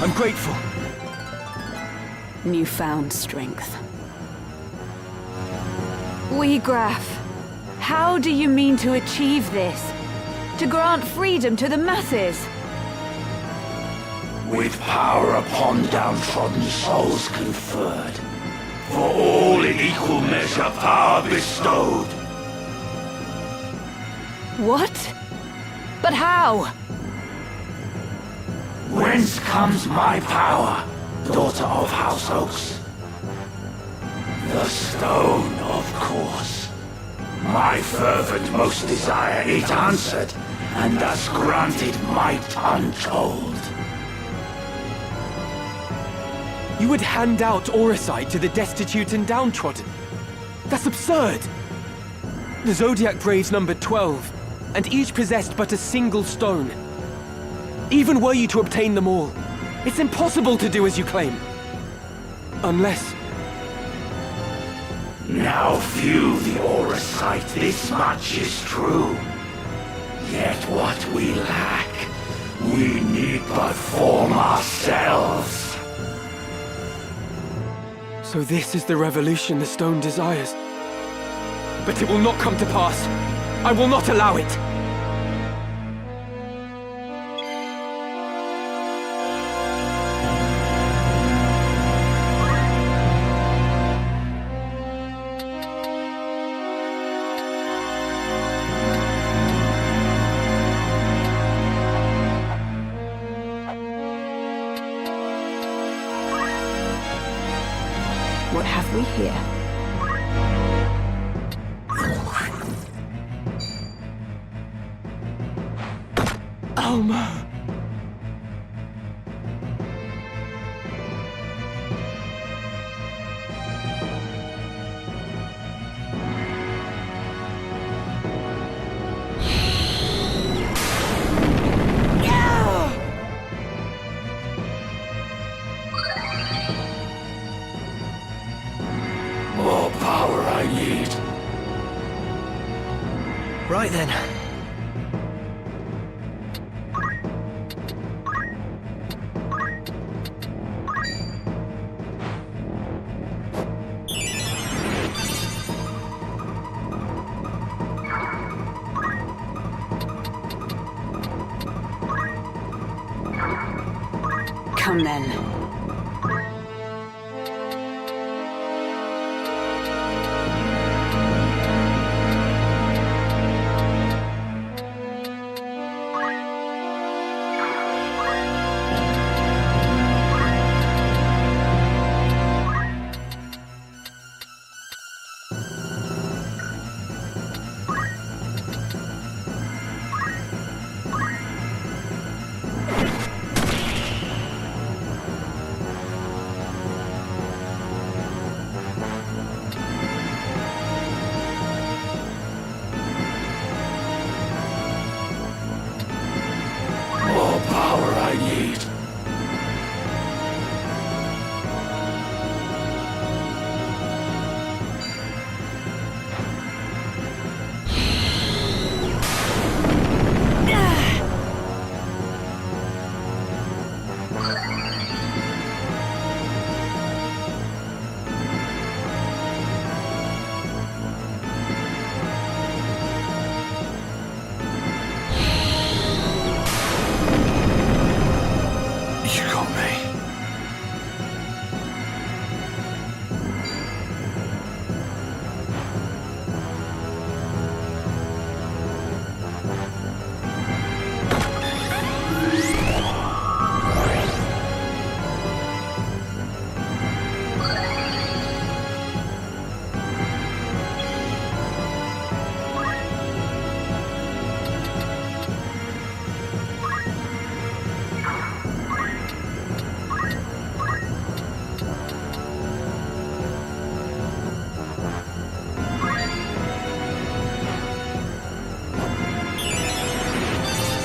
I'm grateful. Newfound strength. Graf, how do you mean to achieve this? To grant freedom to the masses? With power upon downtrodden souls conferred, for all in equal measure power bestowed. What? But how? Whence comes my power, daughter of House Oaks? The stone, of course. My fervent most desire it answered, and thus granted might untold. You would hand out Auricide to the destitute and downtrodden? That's absurd! The Zodiac Braves numbered 12, and each possessed but a single stone. Even were you to obtain them all, it's impossible to do as you claim. Unless... Now view the Auricide, this much is true. Yet what we lack, we need but form ourselves. So this is the revolution the stone desires. But it will not come to pass. I will not allow it. What have we here? Alma! More power I need. Right then. Come then. More power I need. You got me.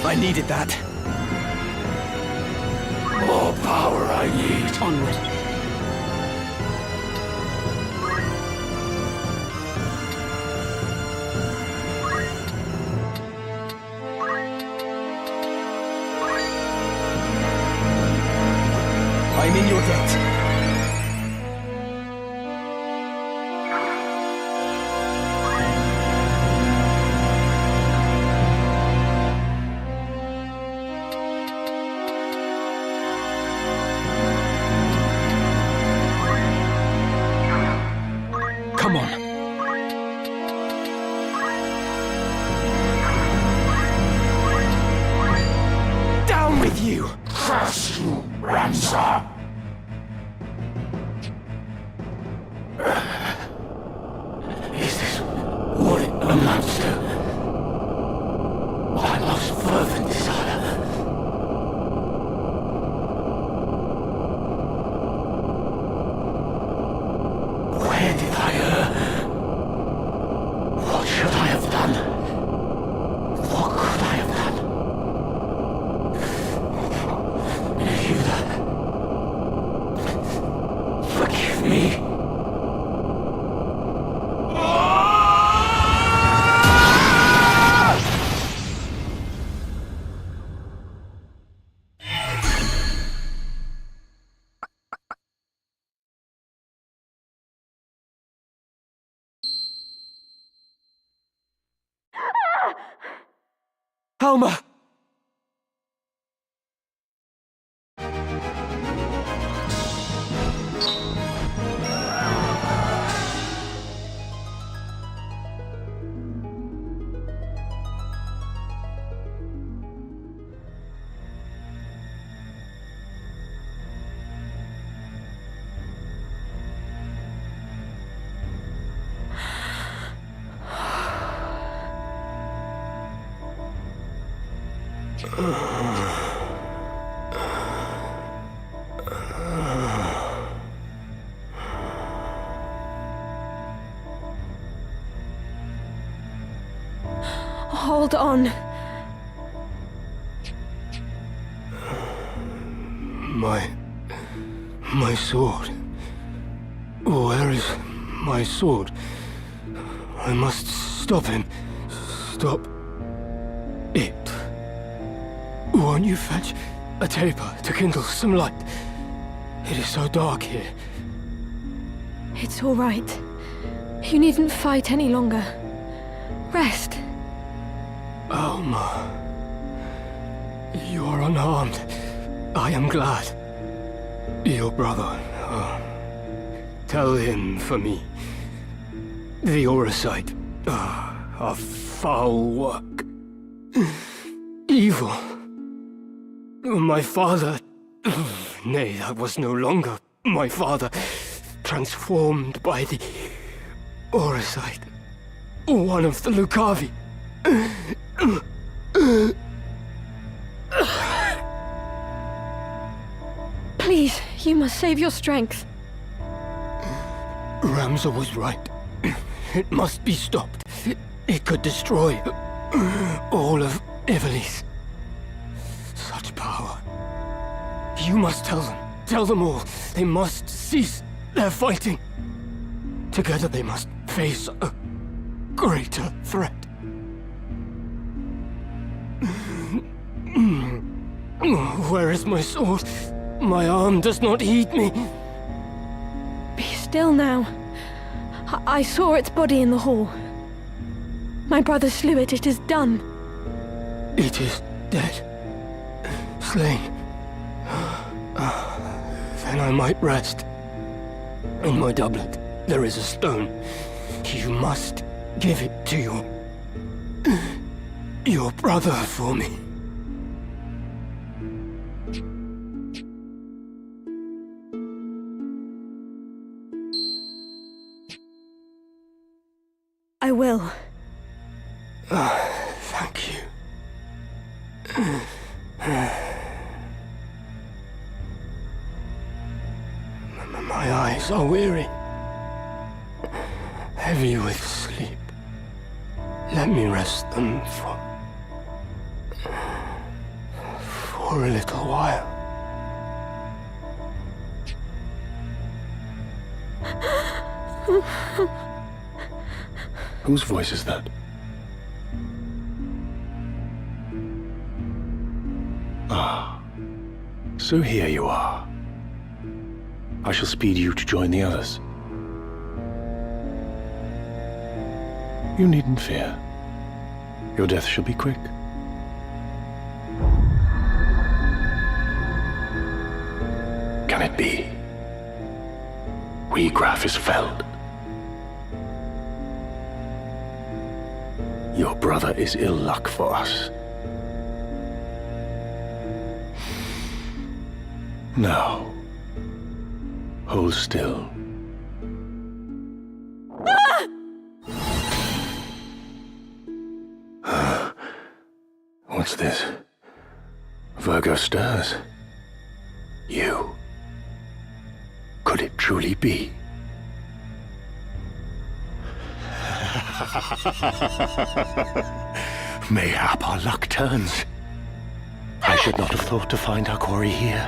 I needed that. More power I need. Onward. I'm in your debt. Come on. Down with you! Curse you, Ramsar! Is this what it amounts to? My most fervent desire. Where did I err? What should I have done? What could I have done? Forgive me. Alma! Hold on. My sword. Where is my sword? I must stop him. Stop it. Won't you fetch a taper to kindle some light? It is so dark here. It's all right. You needn't fight any longer. Rest. Alma. You are unharmed. I am glad. Your brother. Tell him for me. The Auracite. A foul work. Evil. My father... Nay, that was no longer my father. Transformed by the Auracite. One of the Lucavi. Please, you must save your strength. Ramza was right. It must be stopped. It could destroy all of Ivalice. Such power. You must tell them. Tell them all. They must cease their fighting. Together they must face a greater threat. Where is my sword? My arm does not heed me. Be still now. I saw its body in the hall. My brother slew it. It is done. It is dead. Slain. Then I might rest. In my doublet, there is a stone. You must give it to your brother for me. I will. Thank you. My eyes are weary, heavy with sleep. Let me rest them for a little while. Whose voice is that? Ah, so here you are. I shall speed you to join the others. You needn't fear. Your death shall be quick. Can it be? Graf is felled. Your brother is ill luck for us. Now, hold still. What's this? Virgo stirs. You. Could it truly be? Mayhap our luck turns. I should not have thought to find our quarry here.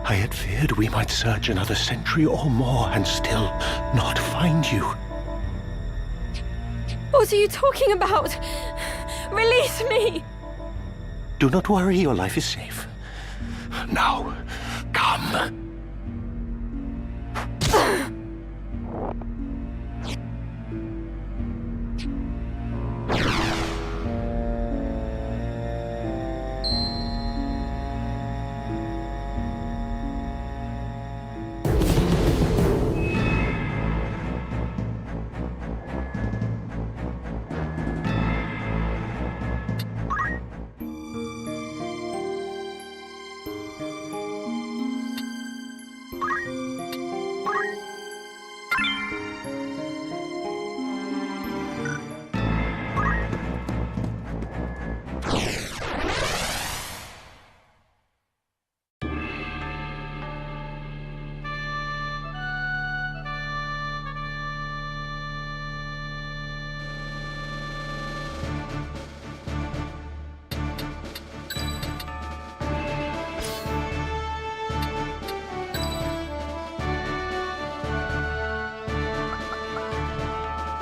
I had feared we might search another century or more and still not find you. What are you talking about? Release me! Do not worry, your life is safe. Now, come.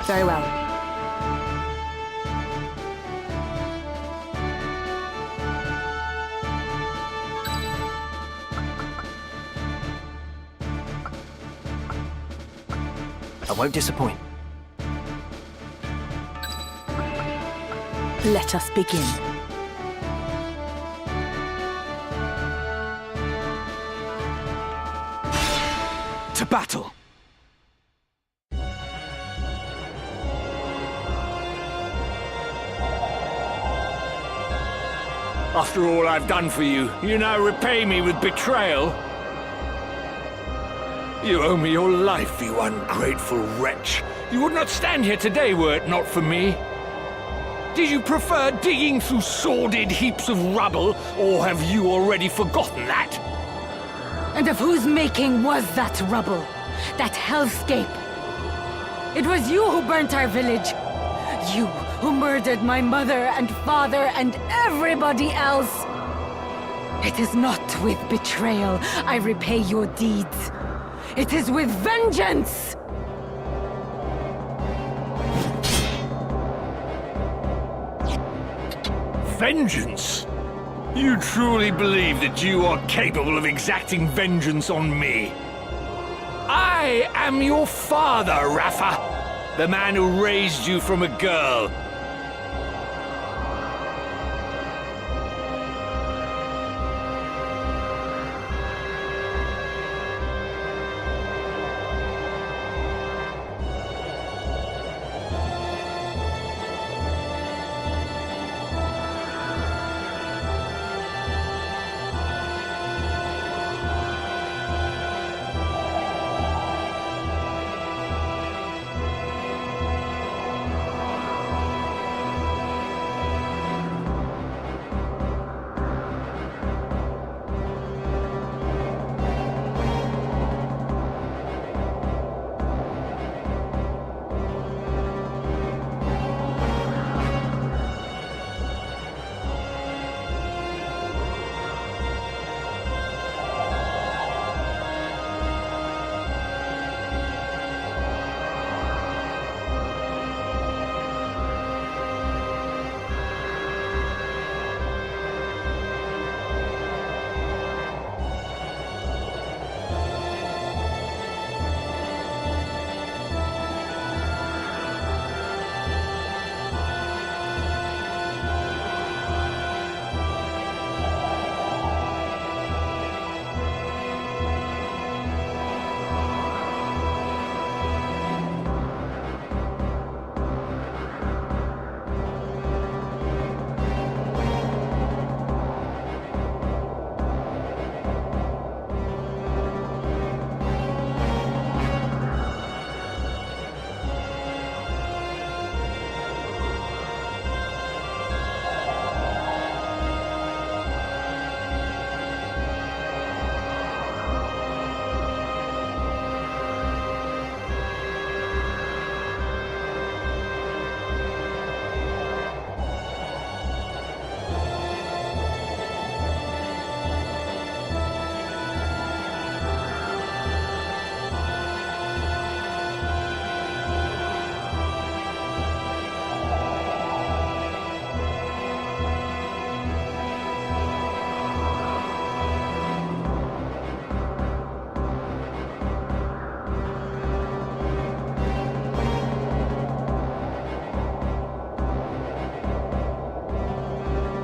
Very well. I won't disappoint. Let us begin. To battle! After all I've done for you, you now repay me with betrayal? You owe me your life, you ungrateful wretch. You would not stand here today were it not for me. Did you prefer digging through sordid heaps of rubble, or have you already forgotten that? And of whose making was that rubble? That hellscape? It was you who burnt our village. You who murdered my mother and father and everybody else. It is not with betrayal I repay your deeds. It is with vengeance! Vengeance? You truly believe that you are capable of exacting vengeance on me? I am your father, Rafa, the man who raised you from a girl.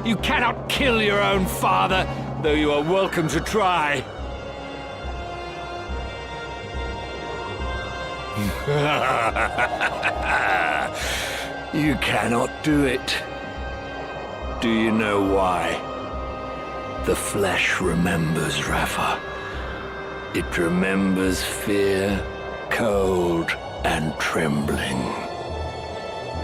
You cannot kill your own father, though you are welcome to try. You cannot do it. Do you know why? The flesh remembers, Rafa. It remembers fear, cold, and trembling.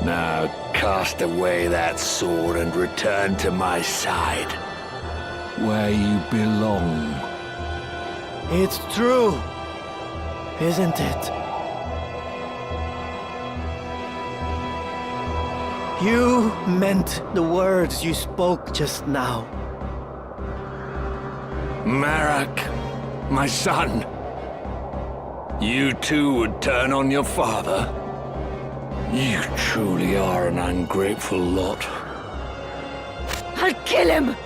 Now cast away that sword and return to my side, where you belong. It's true, isn't it? You meant the words you spoke just now. Marak, my son, you too would turn on your father? You truly are an ungrateful lot. I'll kill him!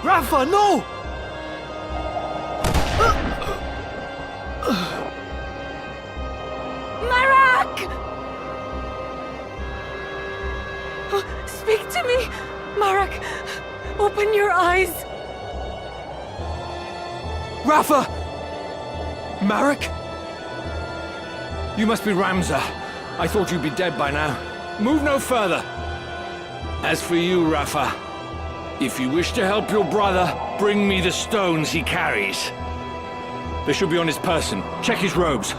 Rafa, no! Marak! Speak to me! Marak, open your eyes! Rafa! Marek? You must be Ramza. I thought you'd be dead by now. Move no further. As for you, Rafa, if you wish to help your brother, bring me the stones he carries. They should be on his person. Check his robes.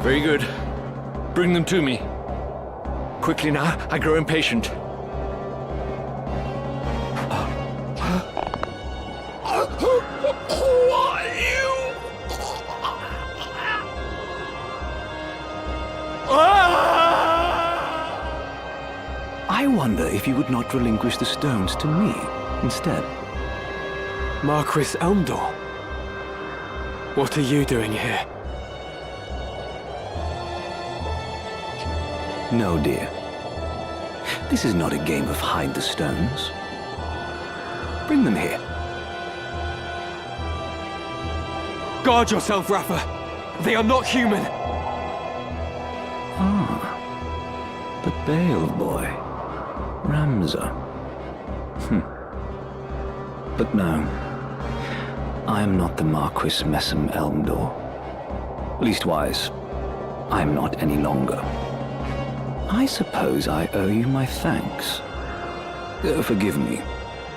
Very good. Bring them to me. Quickly now, I grow impatient. Who are you? I wonder if you would not relinquish the stones to me instead. Marquis Elmdor? What are you doing here? No, dear. This is not a game of hide the stones. Bring them here. Guard yourself, Rafa! They are not human! Ah. The Beoulve boy. Ramza. But no. I am not the Marquis Messam Elmdor. Leastwise, I am not any longer. I suppose I owe you my thanks. Forgive me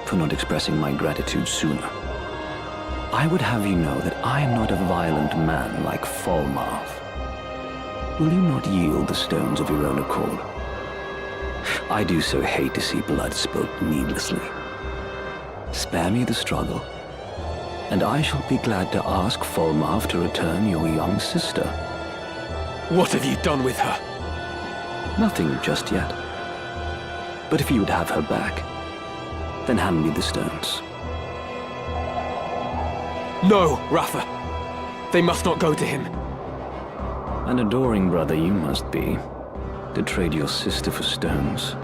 for not expressing my gratitude sooner. I would have you know that I am not a violent man like Falmarth. Will you not yield the stones of your own accord? I do so hate to see blood spilt needlessly. Spare me the struggle, and I shall be glad to ask Falmarth to return your young sister. What have you done with her? Nothing just yet. But if you would have her back, then hand me the stones. No, Rafa. They must not go to him. An adoring brother you must be, to trade your sister for stones.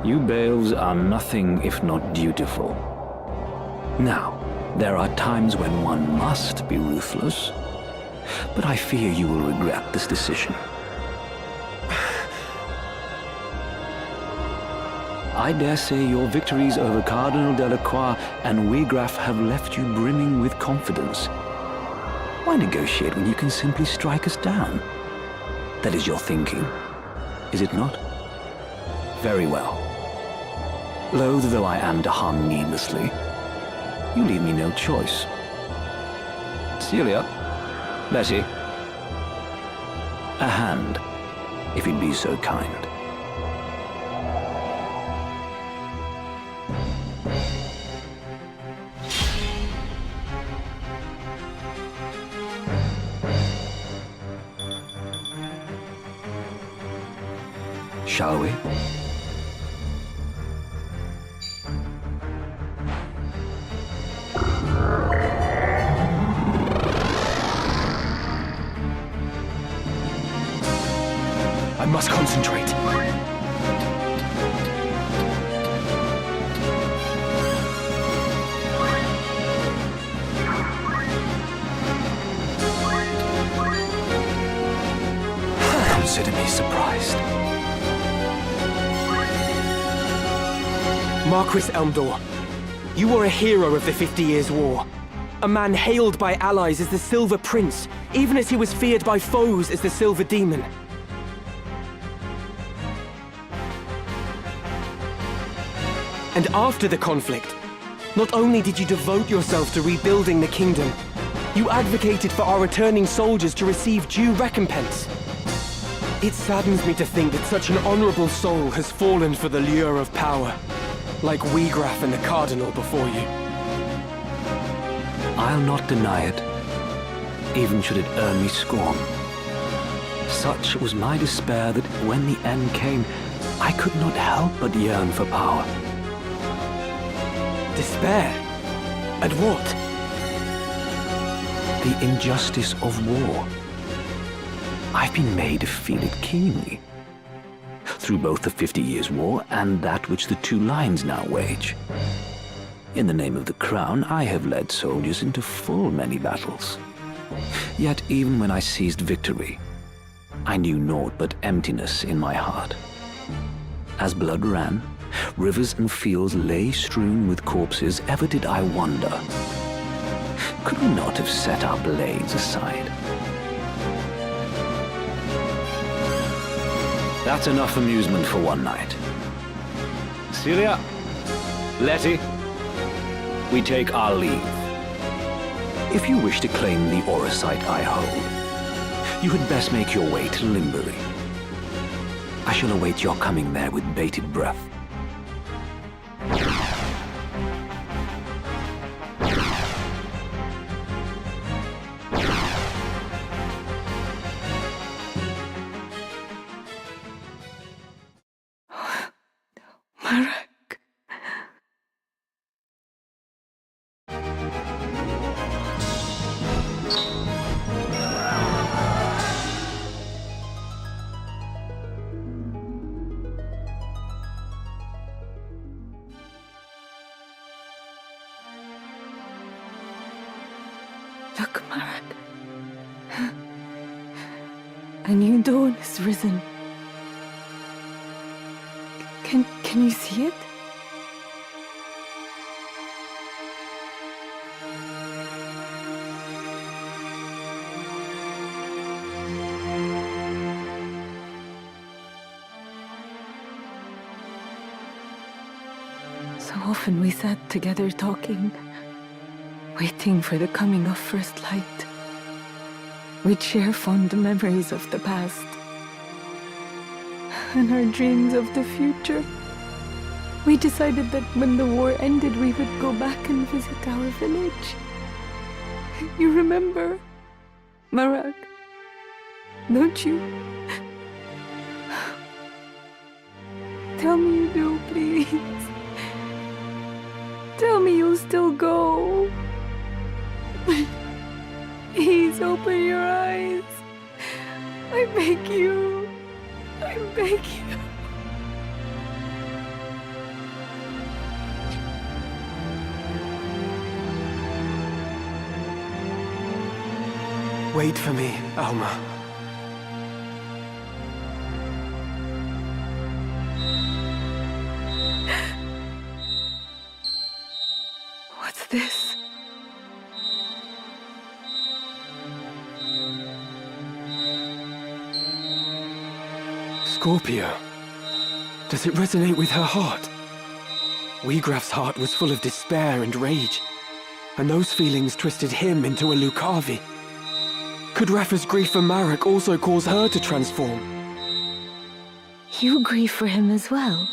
You Beoulves are nothing if not dutiful. Now, there are times when one must be ruthless, but I fear you will regret this decision. I dare say your victories over Cardinal Delacroix and Wegraf have left you brimming with confidence. Why negotiate when you can simply strike us down? That is your thinking, is it not? Very well. Loath though I am to harm needlessly, you leave me no choice. Celia, Bessie, a hand, if you'd be so kind. Shall we? I must concentrate. Consider me surprised. Marquis Elmdor, you were a hero of the 50 Years' War. A man hailed by allies as the Silver Prince, even as he was feared by foes as the Silver Demon. And after the conflict, not only did you devote yourself to rebuilding the kingdom, you advocated for our returning soldiers to receive due recompense. It saddens me to think that such an honorable soul has fallen for the lure of power, like Wegraf and the Cardinal before you. I'll not deny it, even should it earn me scorn. Such was my despair that when the end came, I could not help but yearn for power. Despair? At what? the injustice of war. I've been made to feel it keenly. Through both the 50 Years' War and that which the two lines now wage. In the name of the crown, I have led soldiers into full many battles. Yet even when I seized victory, I knew naught but emptiness in my heart. As blood ran, rivers and fields lay strewn with corpses, ever did I wonder, could we not have set our blades aside? That's enough amusement for one night. Celia, Letty, we take our leave. If you wish to claim the Orosite I hold, you had best make your way to Limbury. I shall await your coming there with bated breath. Look, Marak. A new dawn has risen. Can you see it? So often we sat together talking, waiting for the coming of first light. We'd share fond memories of the past and our dreams of the future. We decided that when the war ended, we would go back and visit our village. You remember, Marak? Don't you? Tell me you do, please. Tell me you'll still go. Please open your eyes. I beg you. I beg you. Wait for me, Alma. What's this? Scorpio. Does it resonate with her heart? Wiegraf's heart was full of despair and rage, and those feelings twisted him into a Lucavi. Could Rafa's grief for Marak also cause her to transform? You grieve for him as well.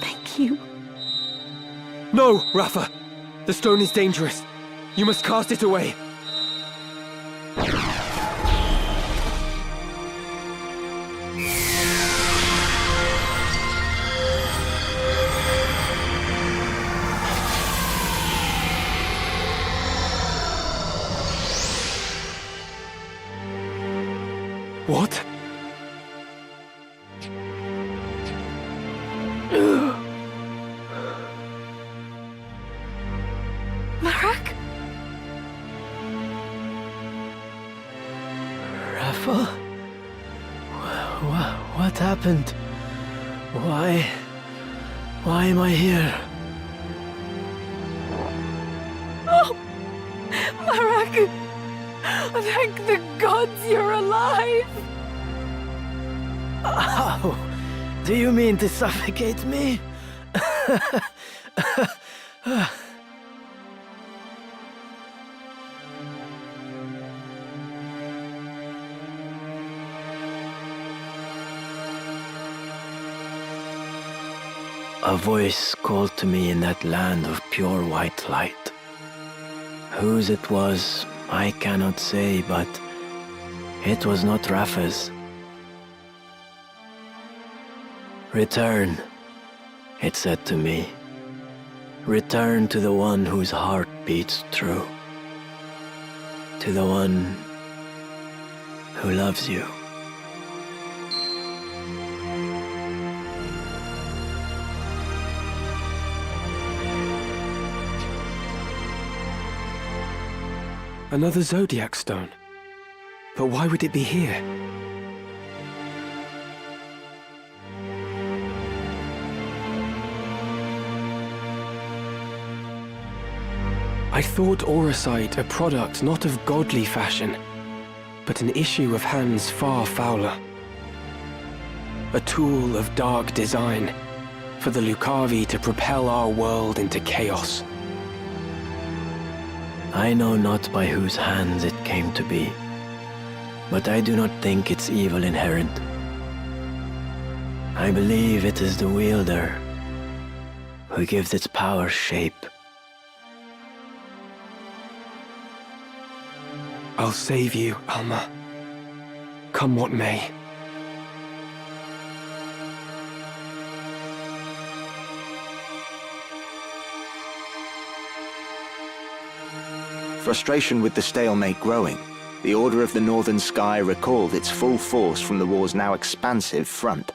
Thank you. No, Rafa! The stone is dangerous. You must cast it away. What? Marak? Rafa? What happened? Why am I here? Oh! Marak! Thank the gods you're alive! How? Do you mean to suffocate me? A voice called to me in that land of pure white light. Whose it was, I cannot say, but it was not Rafa's. Return, it said to me. Return to the one whose heart beats true. To the one who loves you. Another Zodiac stone. But why would it be here? I thought Auracite a product not of godly fashion, but an issue of hands far fouler. A tool of dark design, for the Lucavi to propel our world into chaos. I know not by whose hands it came to be, but I do not think it's evil inherent. I believe it is the wielder who gives its power shape. I'll save you, Alma. Come what may. Frustration with the stalemate growing, the Order of the Northern Sky recalled its full force from the war's now expansive front.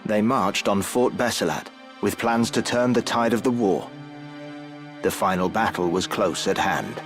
They marched on Fort Besselat, with plans to turn the tide of the war. The final battle was close at hand.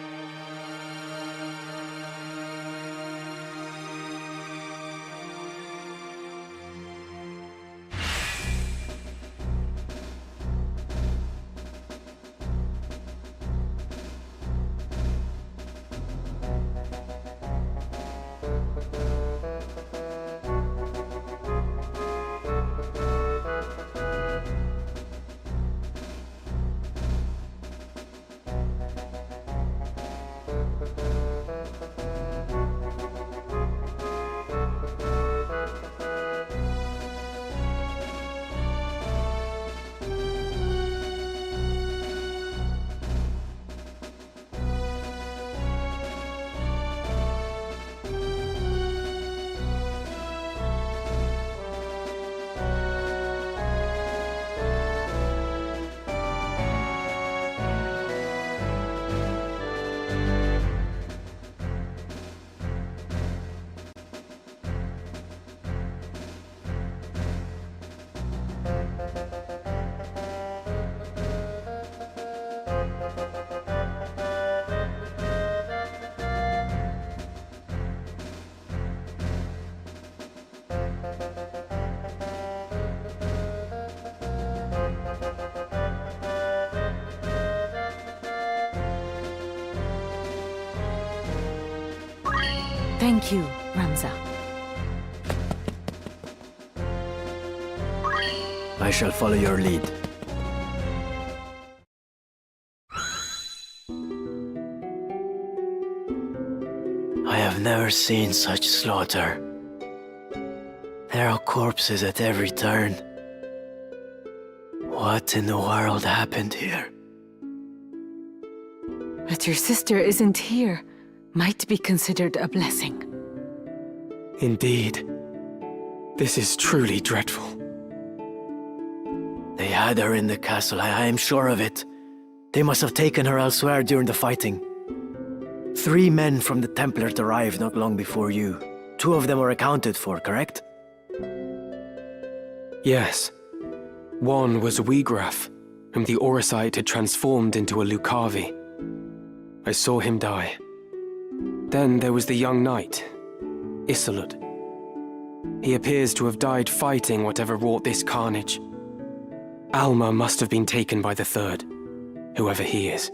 Thank you, Ramza. I shall follow your lead. I have never seen such slaughter. There are corpses at every turn. What in the world happened here? That your sister isn't here might be considered a blessing. Indeed. This is truly dreadful. They had her in the castle, I am sure of it. They must have taken her elsewhere during the fighting. 3 men from the Templars arrived not long before you. 2 of them were accounted for, correct? Yes. One was Wigraf, whom the Auracite had transformed into a Lucavi. I saw him die. Then there was the young knight, Isolde. He appears to have died fighting whatever wrought this carnage. Alma must have been taken by the 3rd, whoever he is.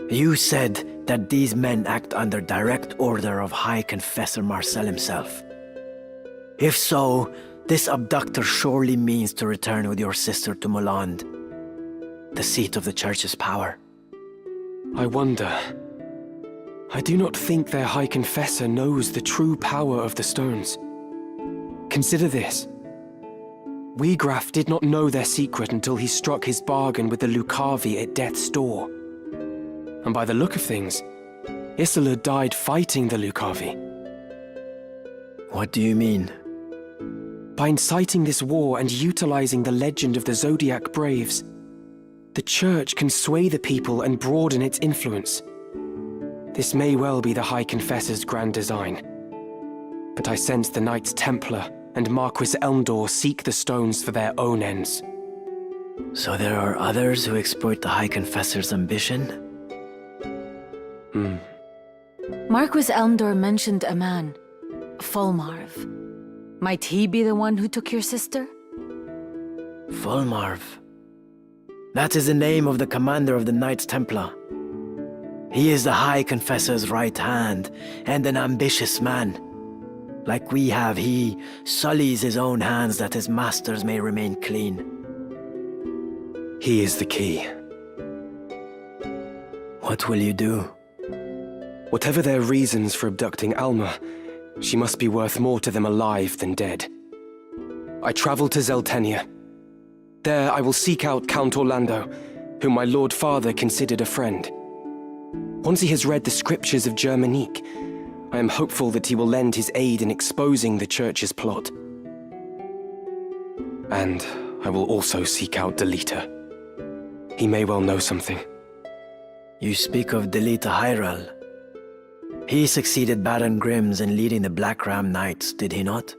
You said that these men act under direct order of High Confessor Marcel himself. If so, this abductor surely means to return with your sister to Moland, the seat of the Church's power. I wonder. I do not think their High Confessor knows the true power of the stones. Consider this. Wigraf did not know their secret until he struck his bargain with the Lucavi at death's door. And by the look of things, Isolde died fighting the Lucavi. What do you mean? By inciting this war and utilizing the legend of the Zodiac Braves, the Church can sway the people and broaden its influence, This may well be the High Confessor's grand design. But I sense the Knights Templar and Marquis Elmdor seek the stones for their own ends. So there are others who exploit the High Confessor's ambition? Marquis Elmdor mentioned a man, Fulmarv. Might he be the one who took your sister? Fulmarv. That is the name of the commander of the Knights Templar. He is the High Confessor's right hand, and an ambitious man. Like we have, he sullies his own hands that his masters may remain clean. He is the key. What will you do? Whatever their reasons for abducting Alma, she must be worth more to them alive than dead. I travel to Zeltenia. There I will seek out Count Orlando, whom my Lord Father considered a friend. Once he has read the scriptures of Germanique, I am hopeful that he will lend his aid in exposing the Church's plot. And I will also seek out Delita. He may well know something. You speak of Delita Hyrule. He succeeded Baron Grimms in leading the Black Ram Knights, did he not?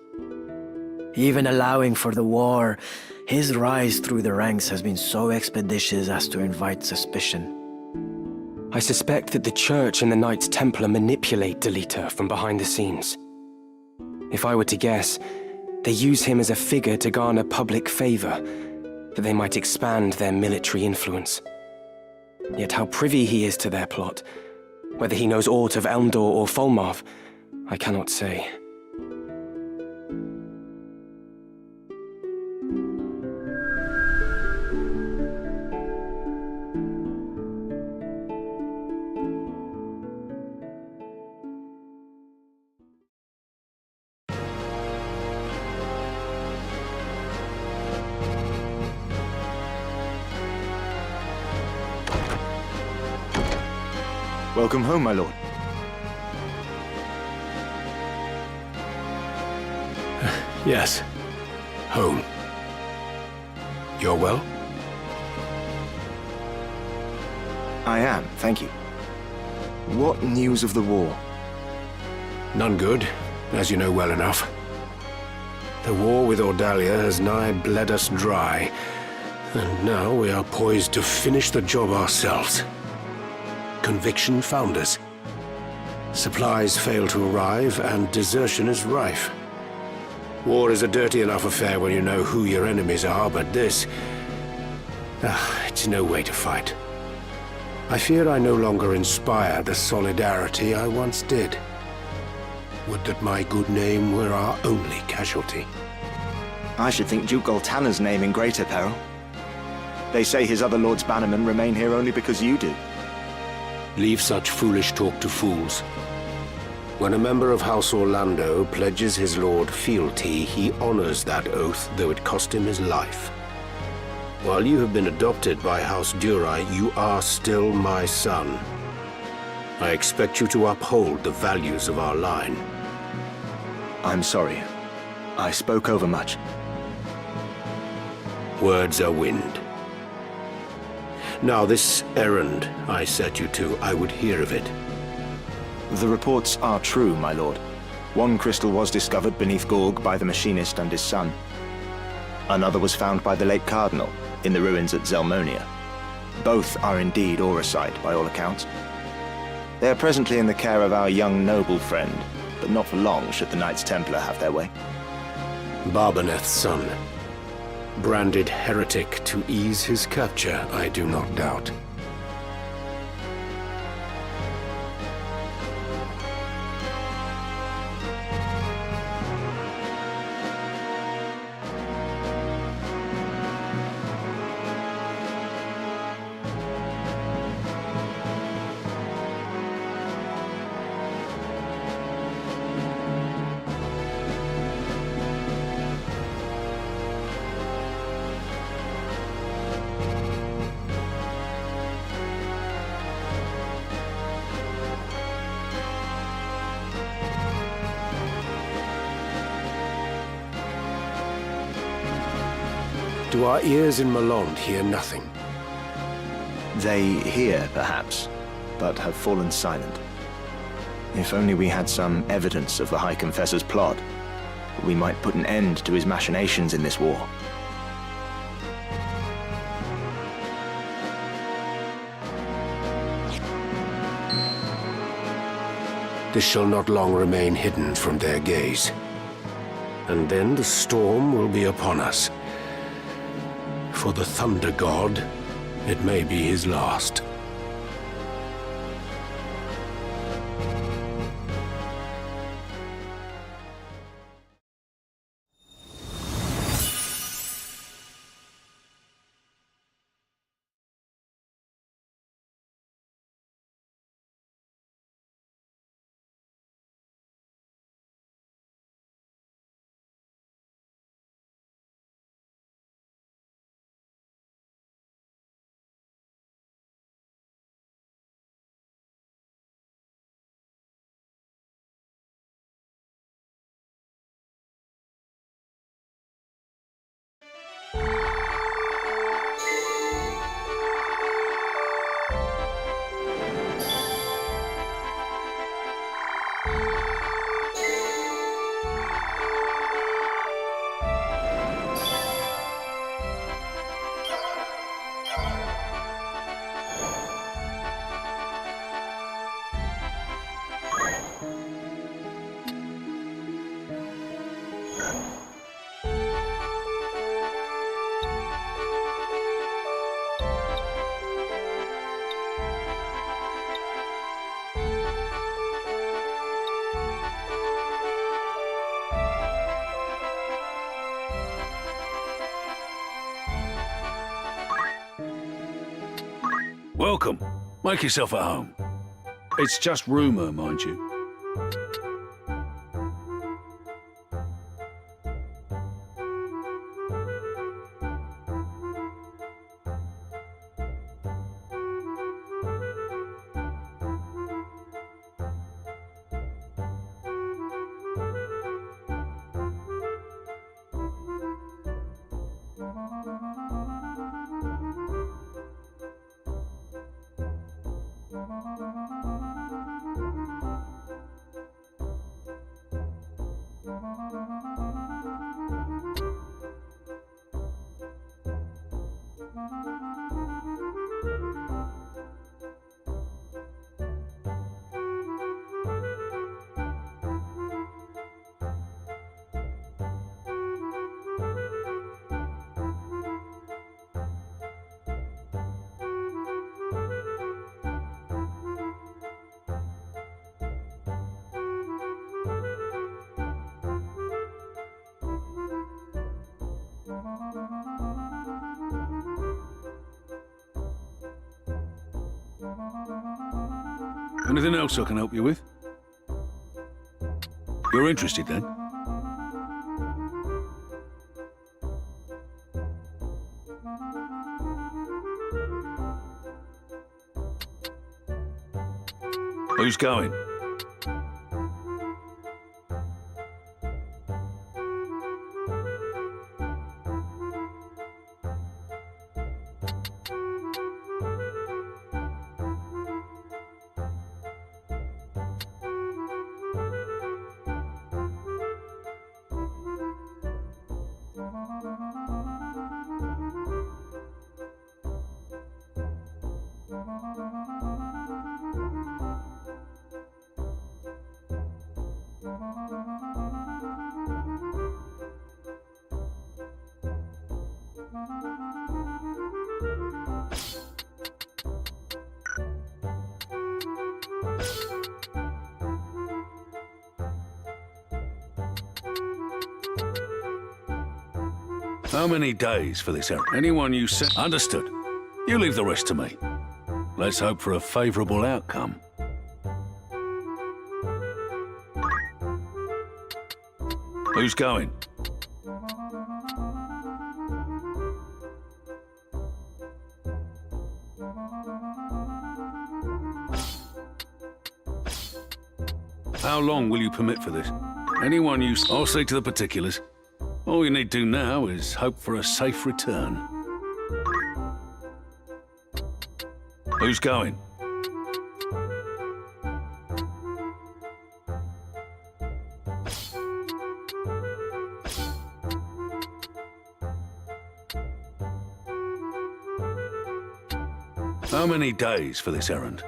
Even allowing for the war, his rise through the ranks has been so expeditious as to invite suspicion. I suspect that the Church and the Knights Templar manipulate Delita from behind the scenes. If I were to guess, they use him as a figure to garner public favor, that they might expand their military influence. Yet how privy he is to their plot, whether he knows aught of Elmdor or Fulmarv, I cannot say. Welcome home, my lord. Yes. Home. You're well? I am, thank you. What news of the war? None good, as you know well enough. The war with Ordalia has nigh bled us dry, and now we are poised to finish the job ourselves. Conviction found us. Supplies fail to arrive, and desertion is rife. War is a dirty enough affair when you know who your enemies are, but this... it's no way to fight. I fear I no longer inspire the solidarity I once did. Would that my good name were our only casualty. I should think Duke Goltana's name in greater peril. They say his other lords bannermen remain here only because you do. Leave such foolish talk to fools. When a member of House Orlando pledges his lord fealty, he honors that oath, though it cost him his life. While you have been adopted by House Durai, you are still my son. I expect you to uphold the values of our line. I'm sorry. I spoke overmuch. Words are wind. Now, this errand I set you to, I would hear of it. The reports are true, my lord. One crystal was discovered beneath Gorg by the machinist and his son. Another was found by the late Cardinal, in the ruins at Zelmonia. Both are indeed auricite, by all accounts. They are presently in the care of our young noble friend, but not for long should the Knights Templar have their way. Barbaneth's son. Branded heretic to ease his capture, I do not doubt. Do our ears in Malond hear nothing? They hear, perhaps, but have fallen silent. If only we had some evidence of the High Confessor's plot, we might put an end to his machinations in this war. This shall not long remain hidden from their gaze. And then the storm will be upon us. For the Thunder God, it may be his last. Welcome. Make yourself at home. It's just rumour, mind you. Anything else I can help you with? You're interested then? Who's going? How many days for this errand? Anyone you sent? Understood. You leave the rest to me. Let's hope for a favourable outcome. Who's going? How long will you permit for this? Anyone you... I'll see to the particulars. All you need to do now is hope for a safe return. Who's going? How many days for this errand?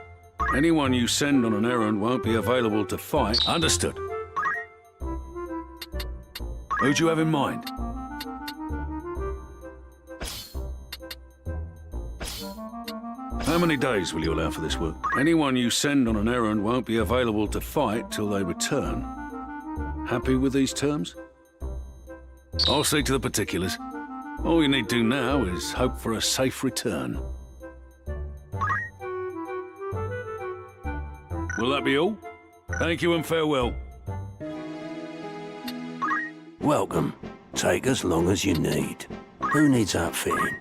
Anyone you send on an errand won't be available to fight. Understood. Who do you have in mind? How many days will you allow for this work? Anyone you send on an errand won't be available to fight till they return. Happy with these terms? I'll see to the particulars. All you need to do now is hope for a safe return. Will that be all? Thank you and farewell. Welcome. Take as long as you need. Who needs outfitting?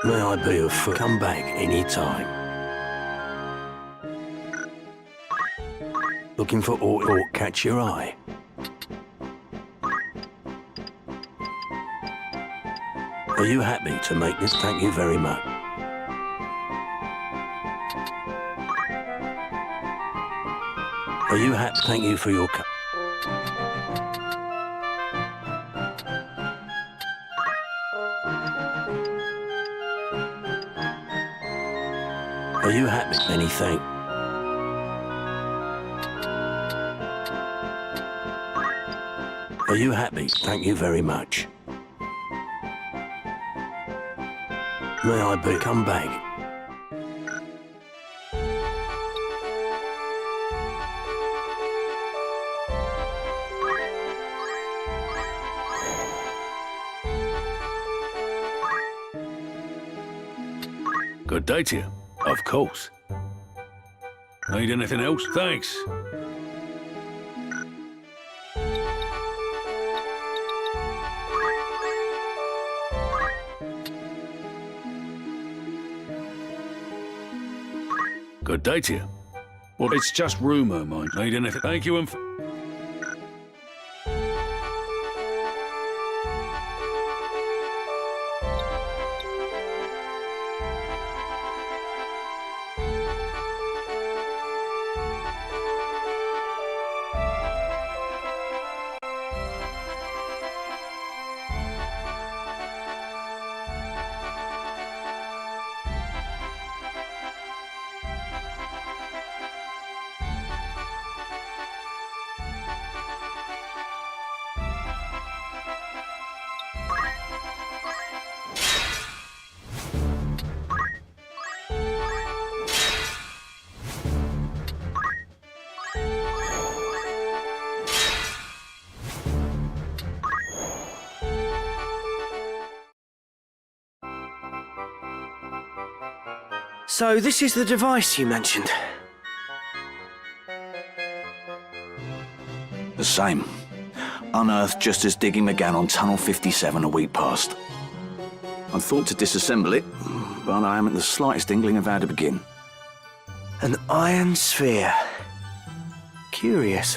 May I be of foot? Come back any time. Looking for aught catch your eye? Are you happy to make this? Thank you very much. Are you happy? Thank you for your Are you happy? Anything? Are you happy? Thank you very much. May I be? Come back. Good day to you. Of course. Need anything else? Thanks. Good day to you. Well, it's just rumour, mind. Need anything? Thank you and... So this is the device you mentioned? The same. Unearthed just as digging began on Tunnel 57 a week past. I thought to disassemble it, but I haven't the slightest inkling of how to begin. An iron sphere. Curious.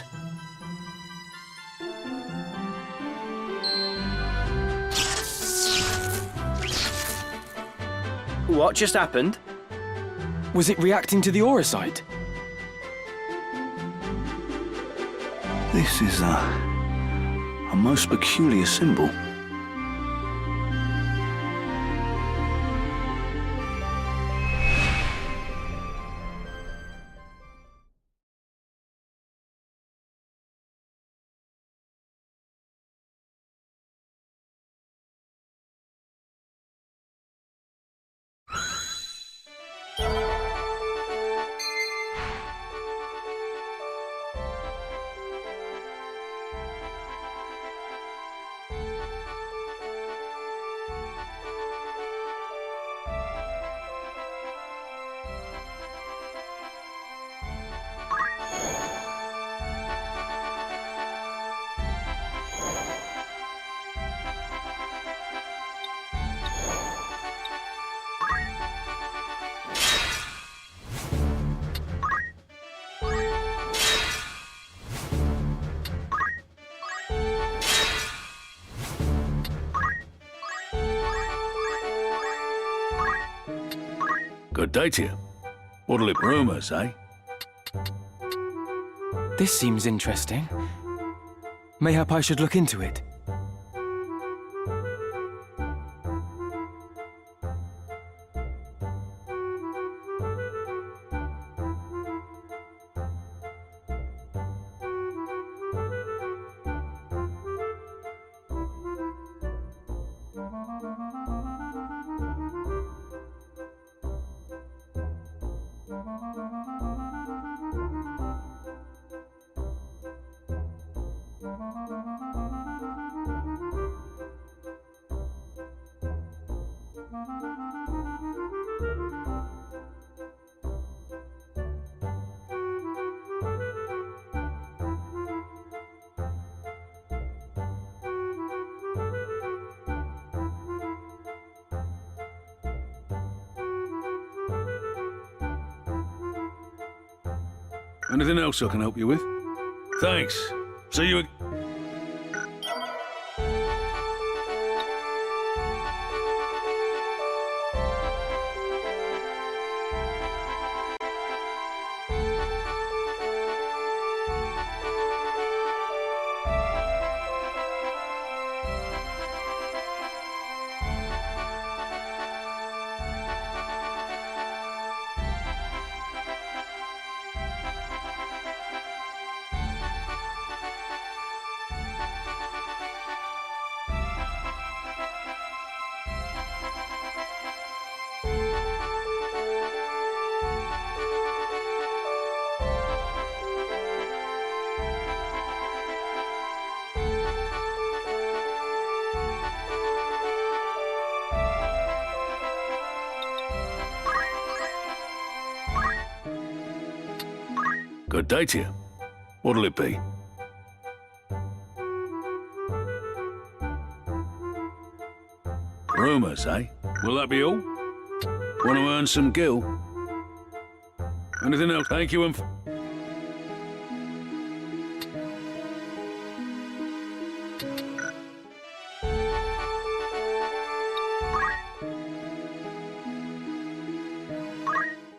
What just happened? Was it reacting to the auracite? This is a most peculiar symbol. Good day to you. What'll it rumours, eh? This seems interesting. Mayhap I should look into it. Anything else I can help you with? Thanks. See you again. Good day to you. What'll it be? Rumours, eh? Will that be all? Want to earn some gil? Anything else? Thank you and...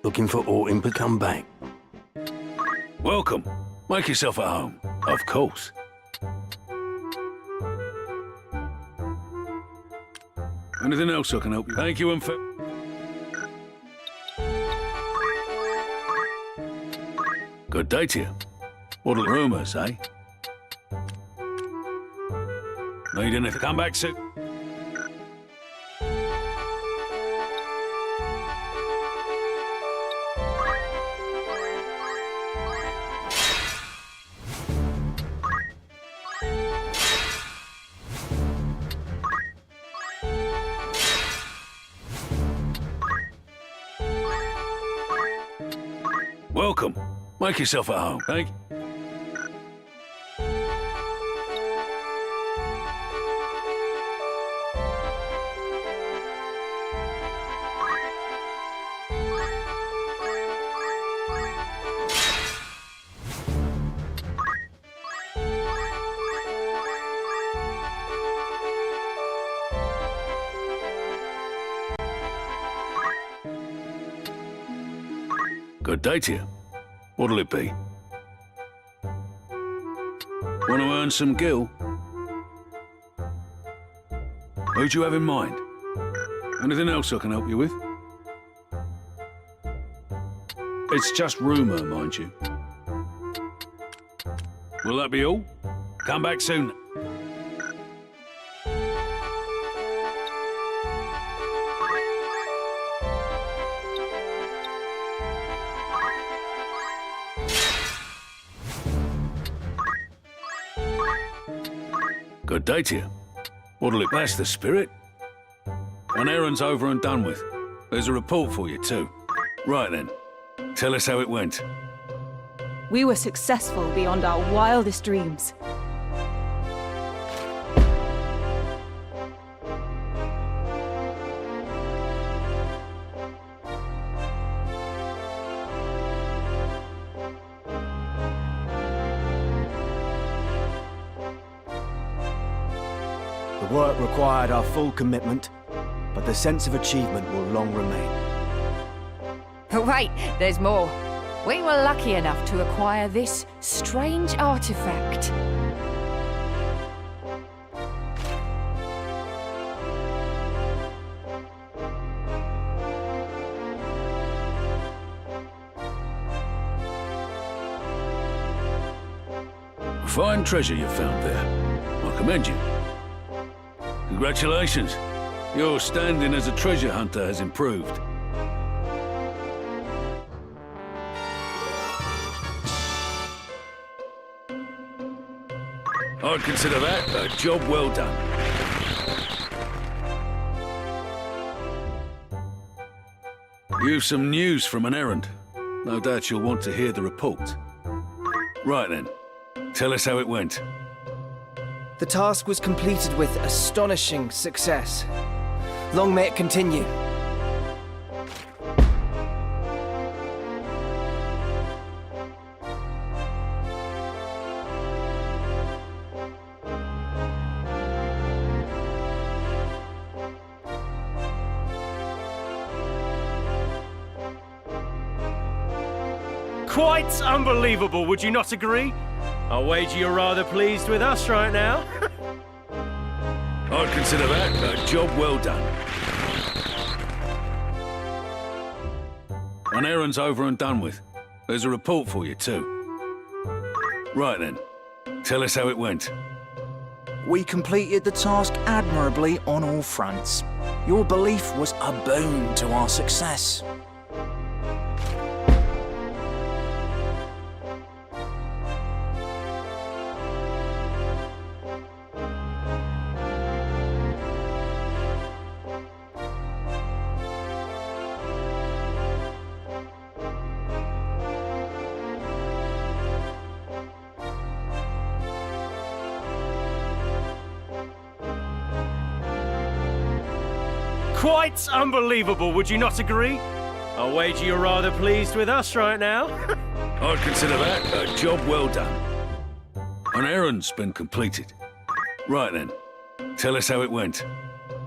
Looking for autumn to come back. Welcome. Make yourself at home. Of course. Anything else I can help you? Thank you and... Good day to you. What'll rumours, eh? Need anything? Come back soon. Welcome. Make yourself at home. Thank you. Good day to you. What'll it be? Want to earn some gil? Who do you have in mind? Anything else I can help you with? It's just rumour, mind you. Will that be all? Come back soon. Good day to you. What'll it be? That's the spirit. An errand's over and done with. There's a report for you too. Right then. Tell us how it went. We were successful beyond our wildest dreams. The work required our full commitment, but the sense of achievement will long remain. But wait, there's more. We were lucky enough to acquire this strange artifact. Fine treasure you found there. I commend you. Congratulations. Your standing as a treasure hunter has improved. I'd consider that a job well done. You've some news from an errand. No doubt you'll want to hear the report. Right then. Tell us how it went. The task was completed with astonishing success. Long may it continue. Quite unbelievable, would you not agree? I'll wager you're rather pleased with us right now. I'd consider that a job well done. An errand's over and done with. There's a report for you too. Right then, tell us how it went. We completed the task admirably on all fronts. Your belief was a boon to our success. Quite unbelievable, would you not agree? I'll wager you're rather pleased with us right now. I'd consider that a job well done. An errand's been completed. Right then, tell us how it went.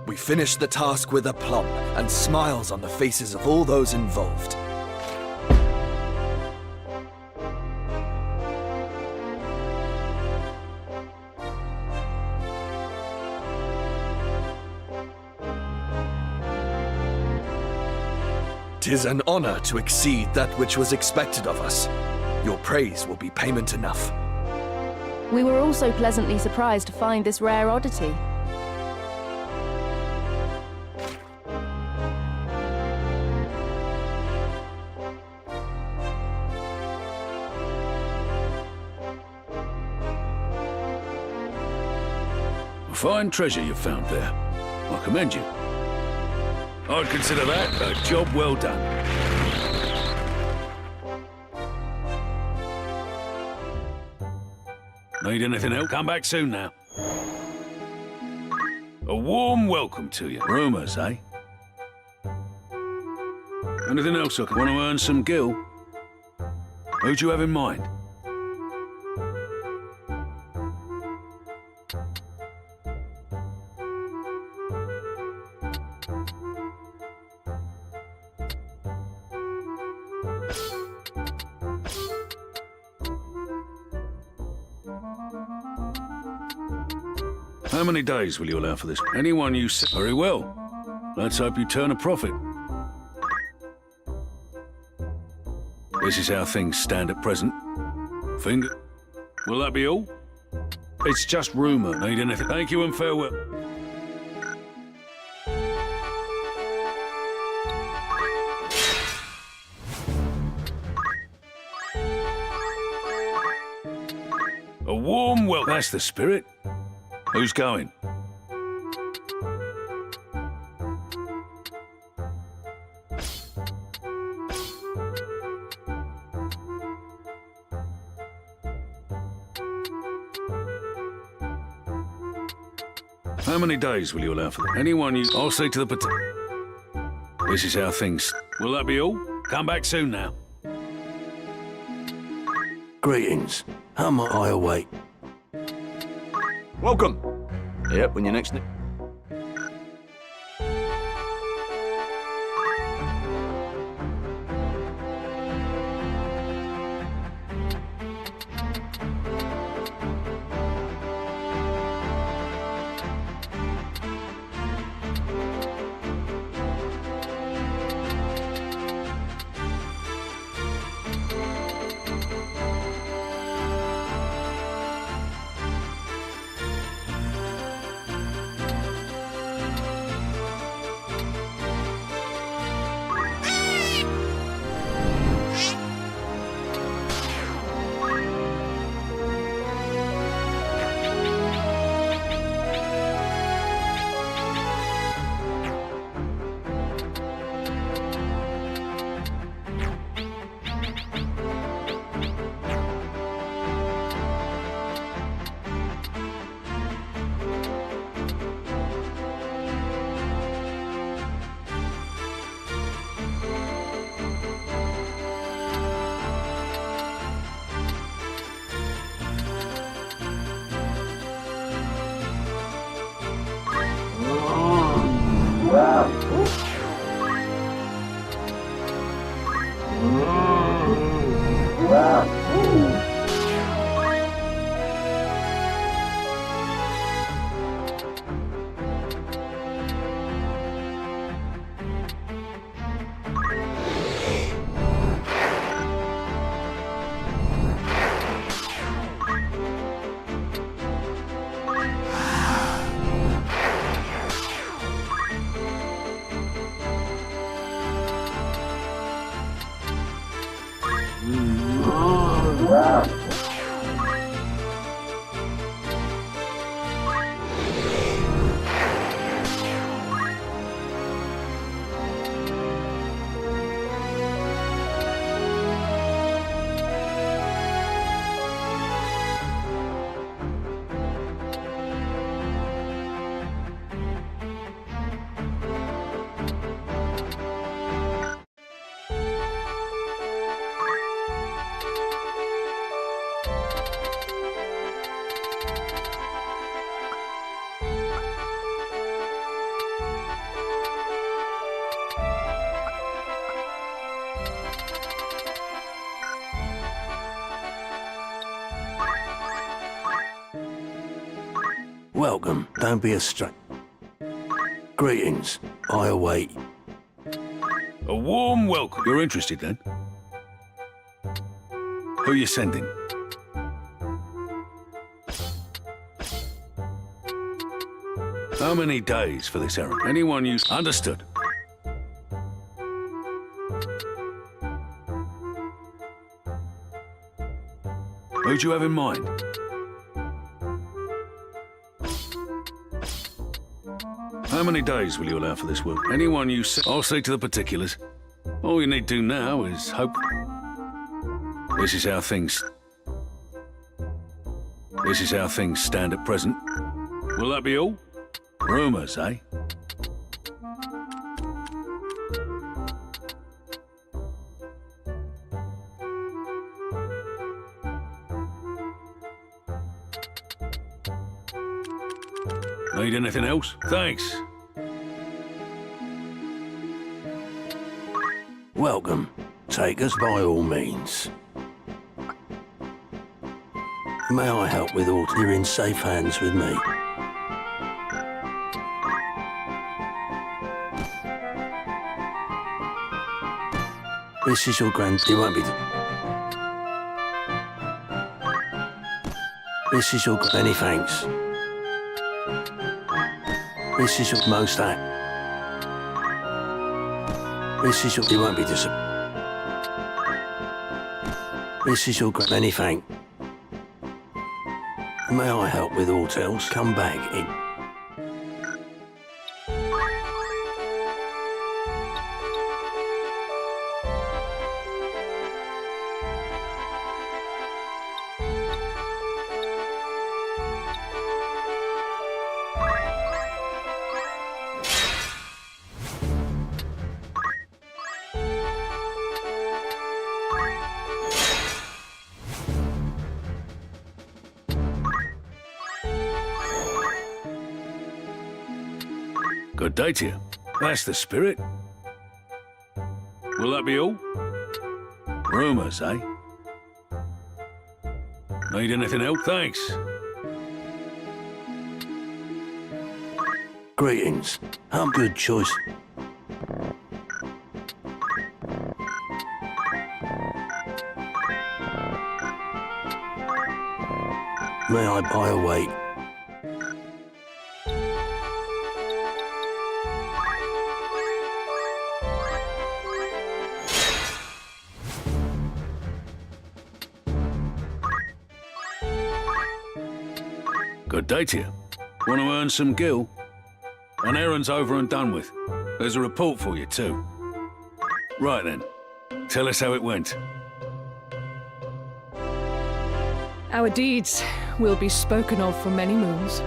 We finished the task with aplomb and smiles on the faces of all those involved. "'Tis an honor to exceed that which was expected of us. Your praise will be payment enough." We were also pleasantly surprised to find this rare oddity. Fine treasure you found there. I commend you. I'd consider that a job well done. Need anything else? Come back soon now. A warm welcome to you. Rumours, eh? Anything else I can want to earn some gil? Who'd you have in mind? How many days will you allow for this? Anyone you say. Very well. Let's hope you turn a profit. This is how things stand at present. Finger. Will that be all? It's just rumour. Need anything? Thank you and farewell. A warm welcome. That's the spirit. Who's going? How many days will you allow for that? Anyone you... I'll say to the This is how things... Will that be all? Come back soon now. Greetings. How might I await? Welcome. Yep, when you're next... Welcome. Don't be a Greetings. I await. A warm welcome. You're interested then? Who you sending? How many days for this errand? Anyone you... Understood. Who'd you have in mind? How many days will you allow for this work? Anyone you say... I'll see to the particulars. All you need to do now is hope... This is how things stand at present. Will that be all? Rumours, eh? Need anything else? Thanks. Welcome. Take us by all means. May I help with all? You're in safe hands with me. This is your You won't be... This is your... Many thanks. This is your most act. This is your... You won't be This is your... Many thanks. May I help with aught else? Come back in. Good day to you. That's the spirit. Will that be all? Rumours, eh? Need anything else? Thanks. Greetings. Good choice. May I buy a wait? Good day to you. Want to earn some gil? An errand's over and done with. There's a report for you, too. Right then. Tell us how it went. Our deeds will be spoken of for many moons.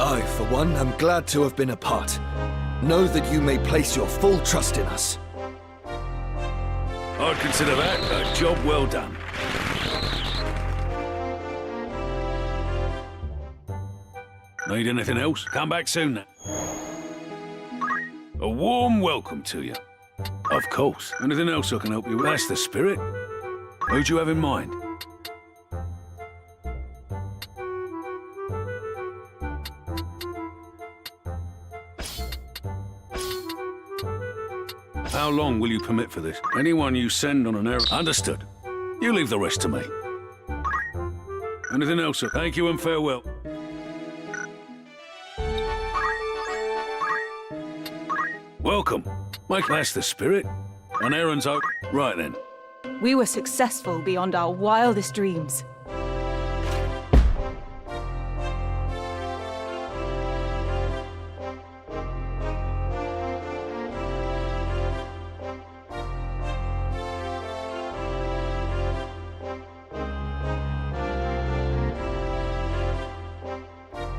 I, for one, am glad to have been a part. Know that you may place your full trust in us. I'd consider that a job well done. Need anything else? Come back soon now. A warm welcome to you. Of course. Anything else I can help you with? That's the spirit. Who'd you have in mind? How long will you permit for this? Anyone you send on an errand... Understood. You leave the rest to me. Anything else, sir? Thank you and farewell. Welcome. That's the spirit. An errand's out. Right then. We were successful beyond our wildest dreams.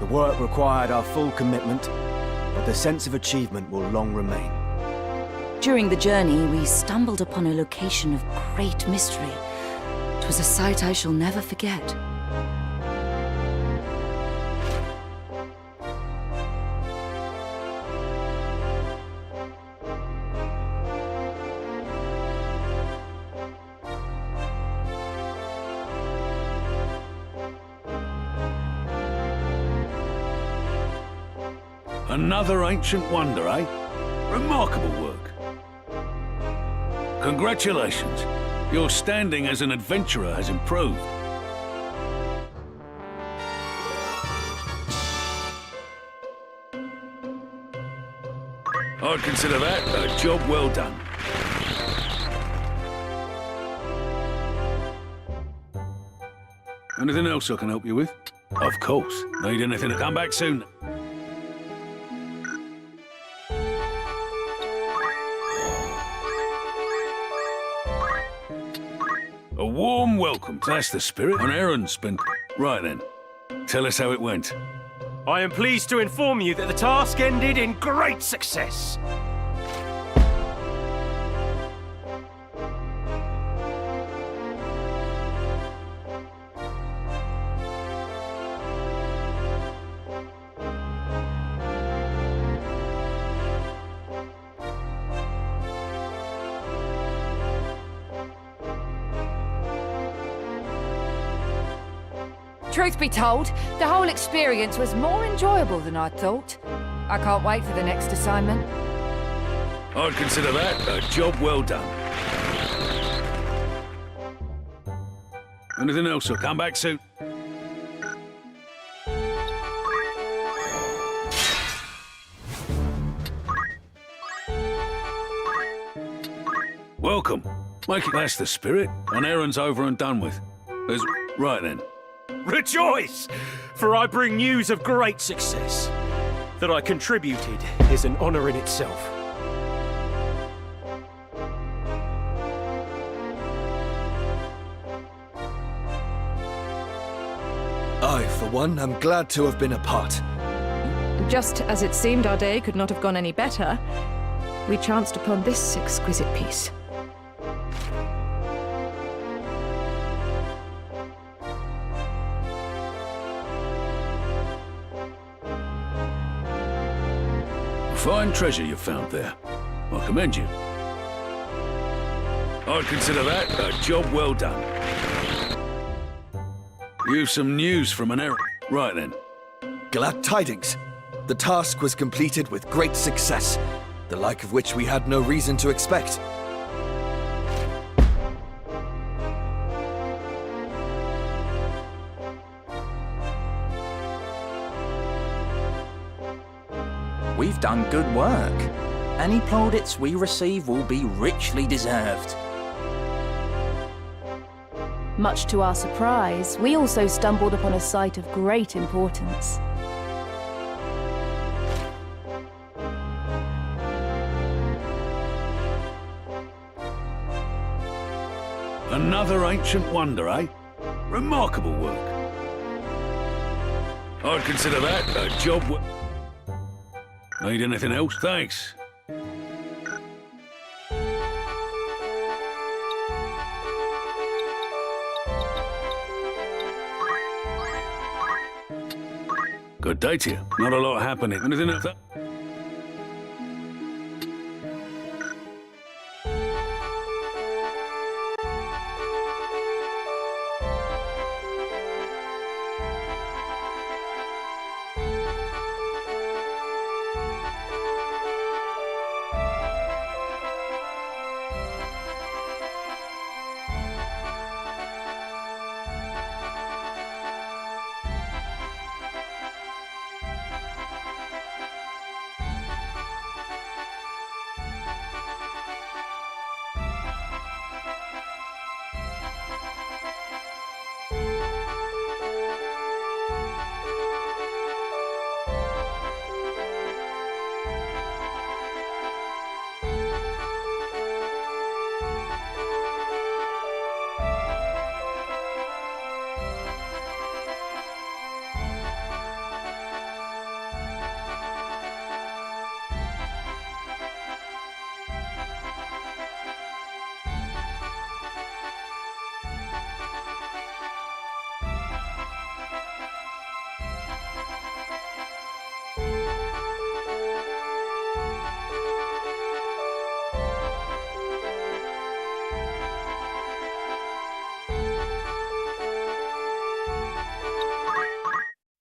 The work required our full commitment, but the sense of achievement will long remain. During the journey, we stumbled upon a location of great mystery. It was a sight I shall never forget. Another ancient wonder, eh? Remarkable work. Congratulations. Your standing as an adventurer has improved. I'd consider that a job well done. Anything else I can help you with? Of course. Need anything to come back soon? A warm welcome. That's the spirit. An errand's been... Right then. Tell us how it went. I am pleased to inform you that the task ended in great success. Truth be told, the whole experience was more enjoyable than I'd thought. I can't wait for the next assignment. I'd consider that a job well done. Anything else? I'll come back soon. Welcome. Make it. That's the spirit. An errand's over and done with. There's... Right then. Rejoice! For I bring news of great success. That I contributed is an honor in itself. I, for one, am glad to have been a part. Just as it seemed our day could not have gone any better, we chanced upon this exquisite piece. Fine treasure you found there. I commend you. I'd consider that a job well done. You've some news from an errand. Right then. Glad tidings. The task was completed with great success, the like of which we had no reason to expect. We've done good work. Any plaudits we receive will be richly deserved. Much to our surprise, we also stumbled upon a site of great importance. Another ancient wonder, eh? Remarkable work. I'd consider that a job Need anything else? Thanks. Good day to you. Not a lot happening. Anything else?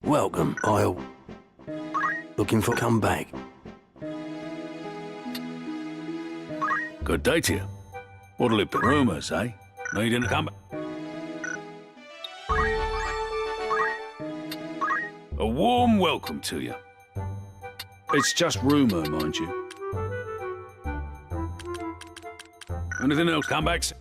Welcome. I'll... Looking for come back. Good day to you. What'll it be? Rumours, eh? Needing to come back. A warm welcome to you. It's just rumour, mind you. Anything else? Comebacks?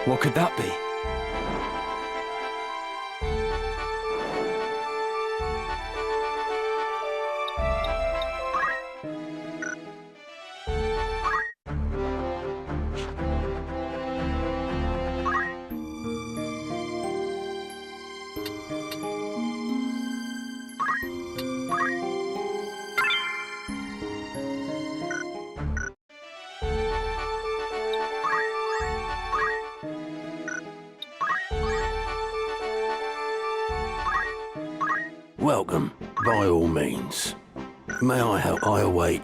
What could that be? Welcome, by all means. May I help? I await.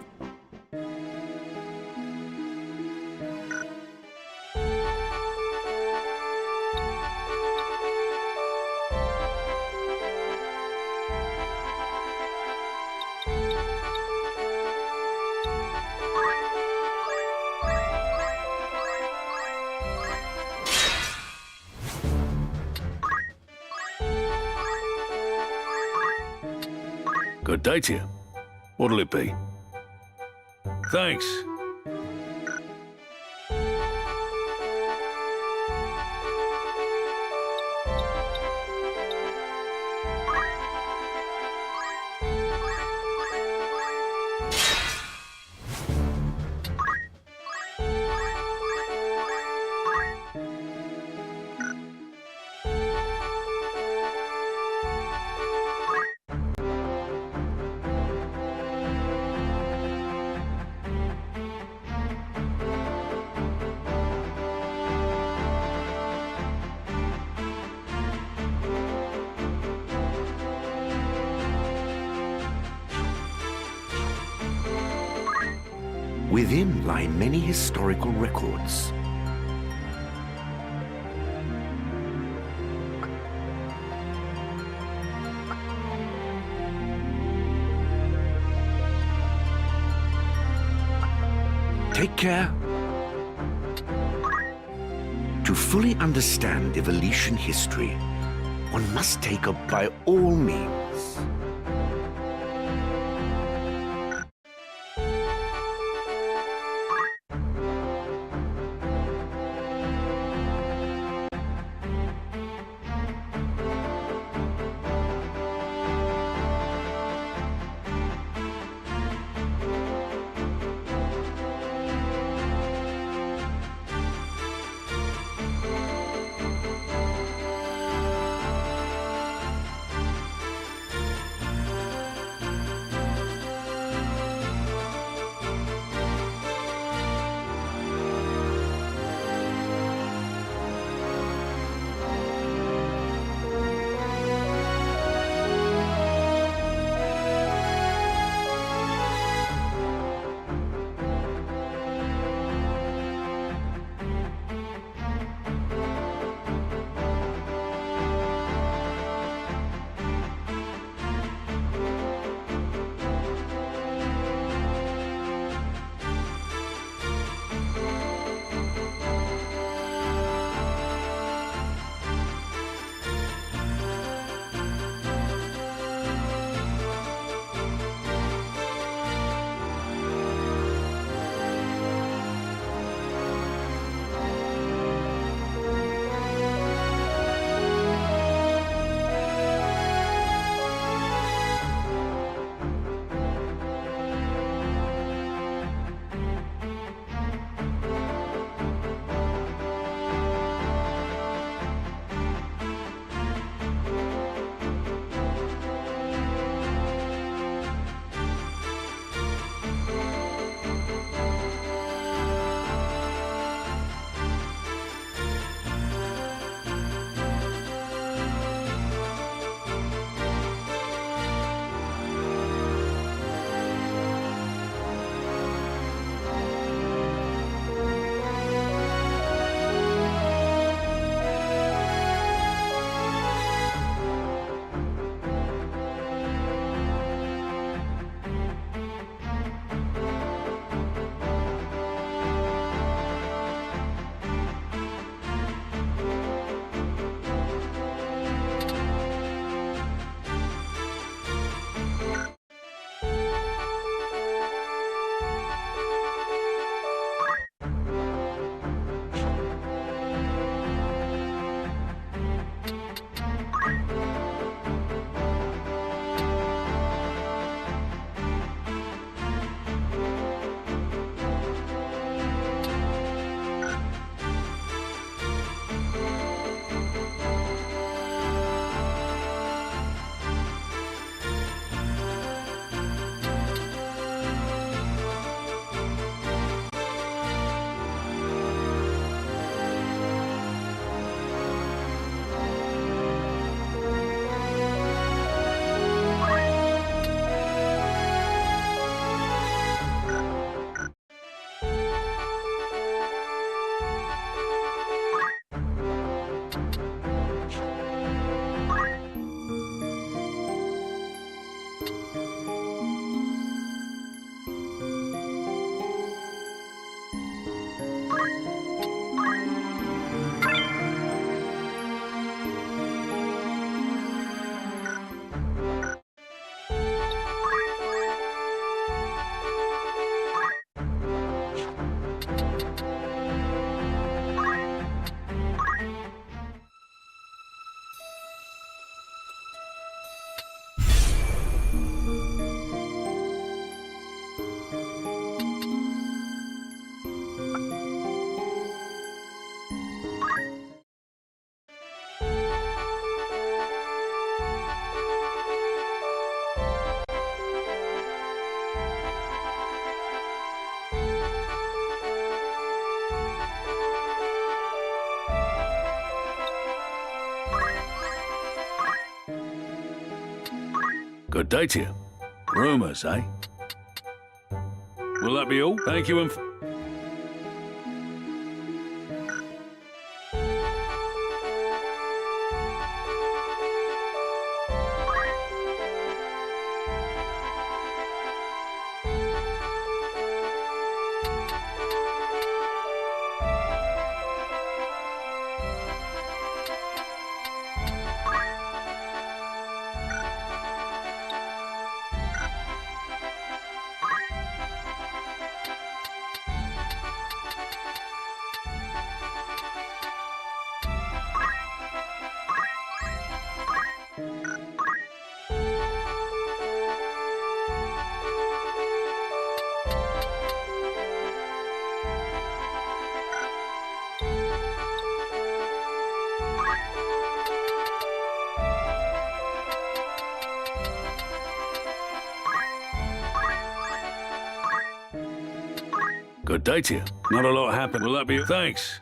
Good day to you. What'll it be? Thanks. Within lie many historical records. Take care. To fully understand Ivalician history, one must take up by all means. Good day to you. Rumors, eh? Will that be all? Thank you and... Good day to you. Not a lot happened. Will that be... Thanks.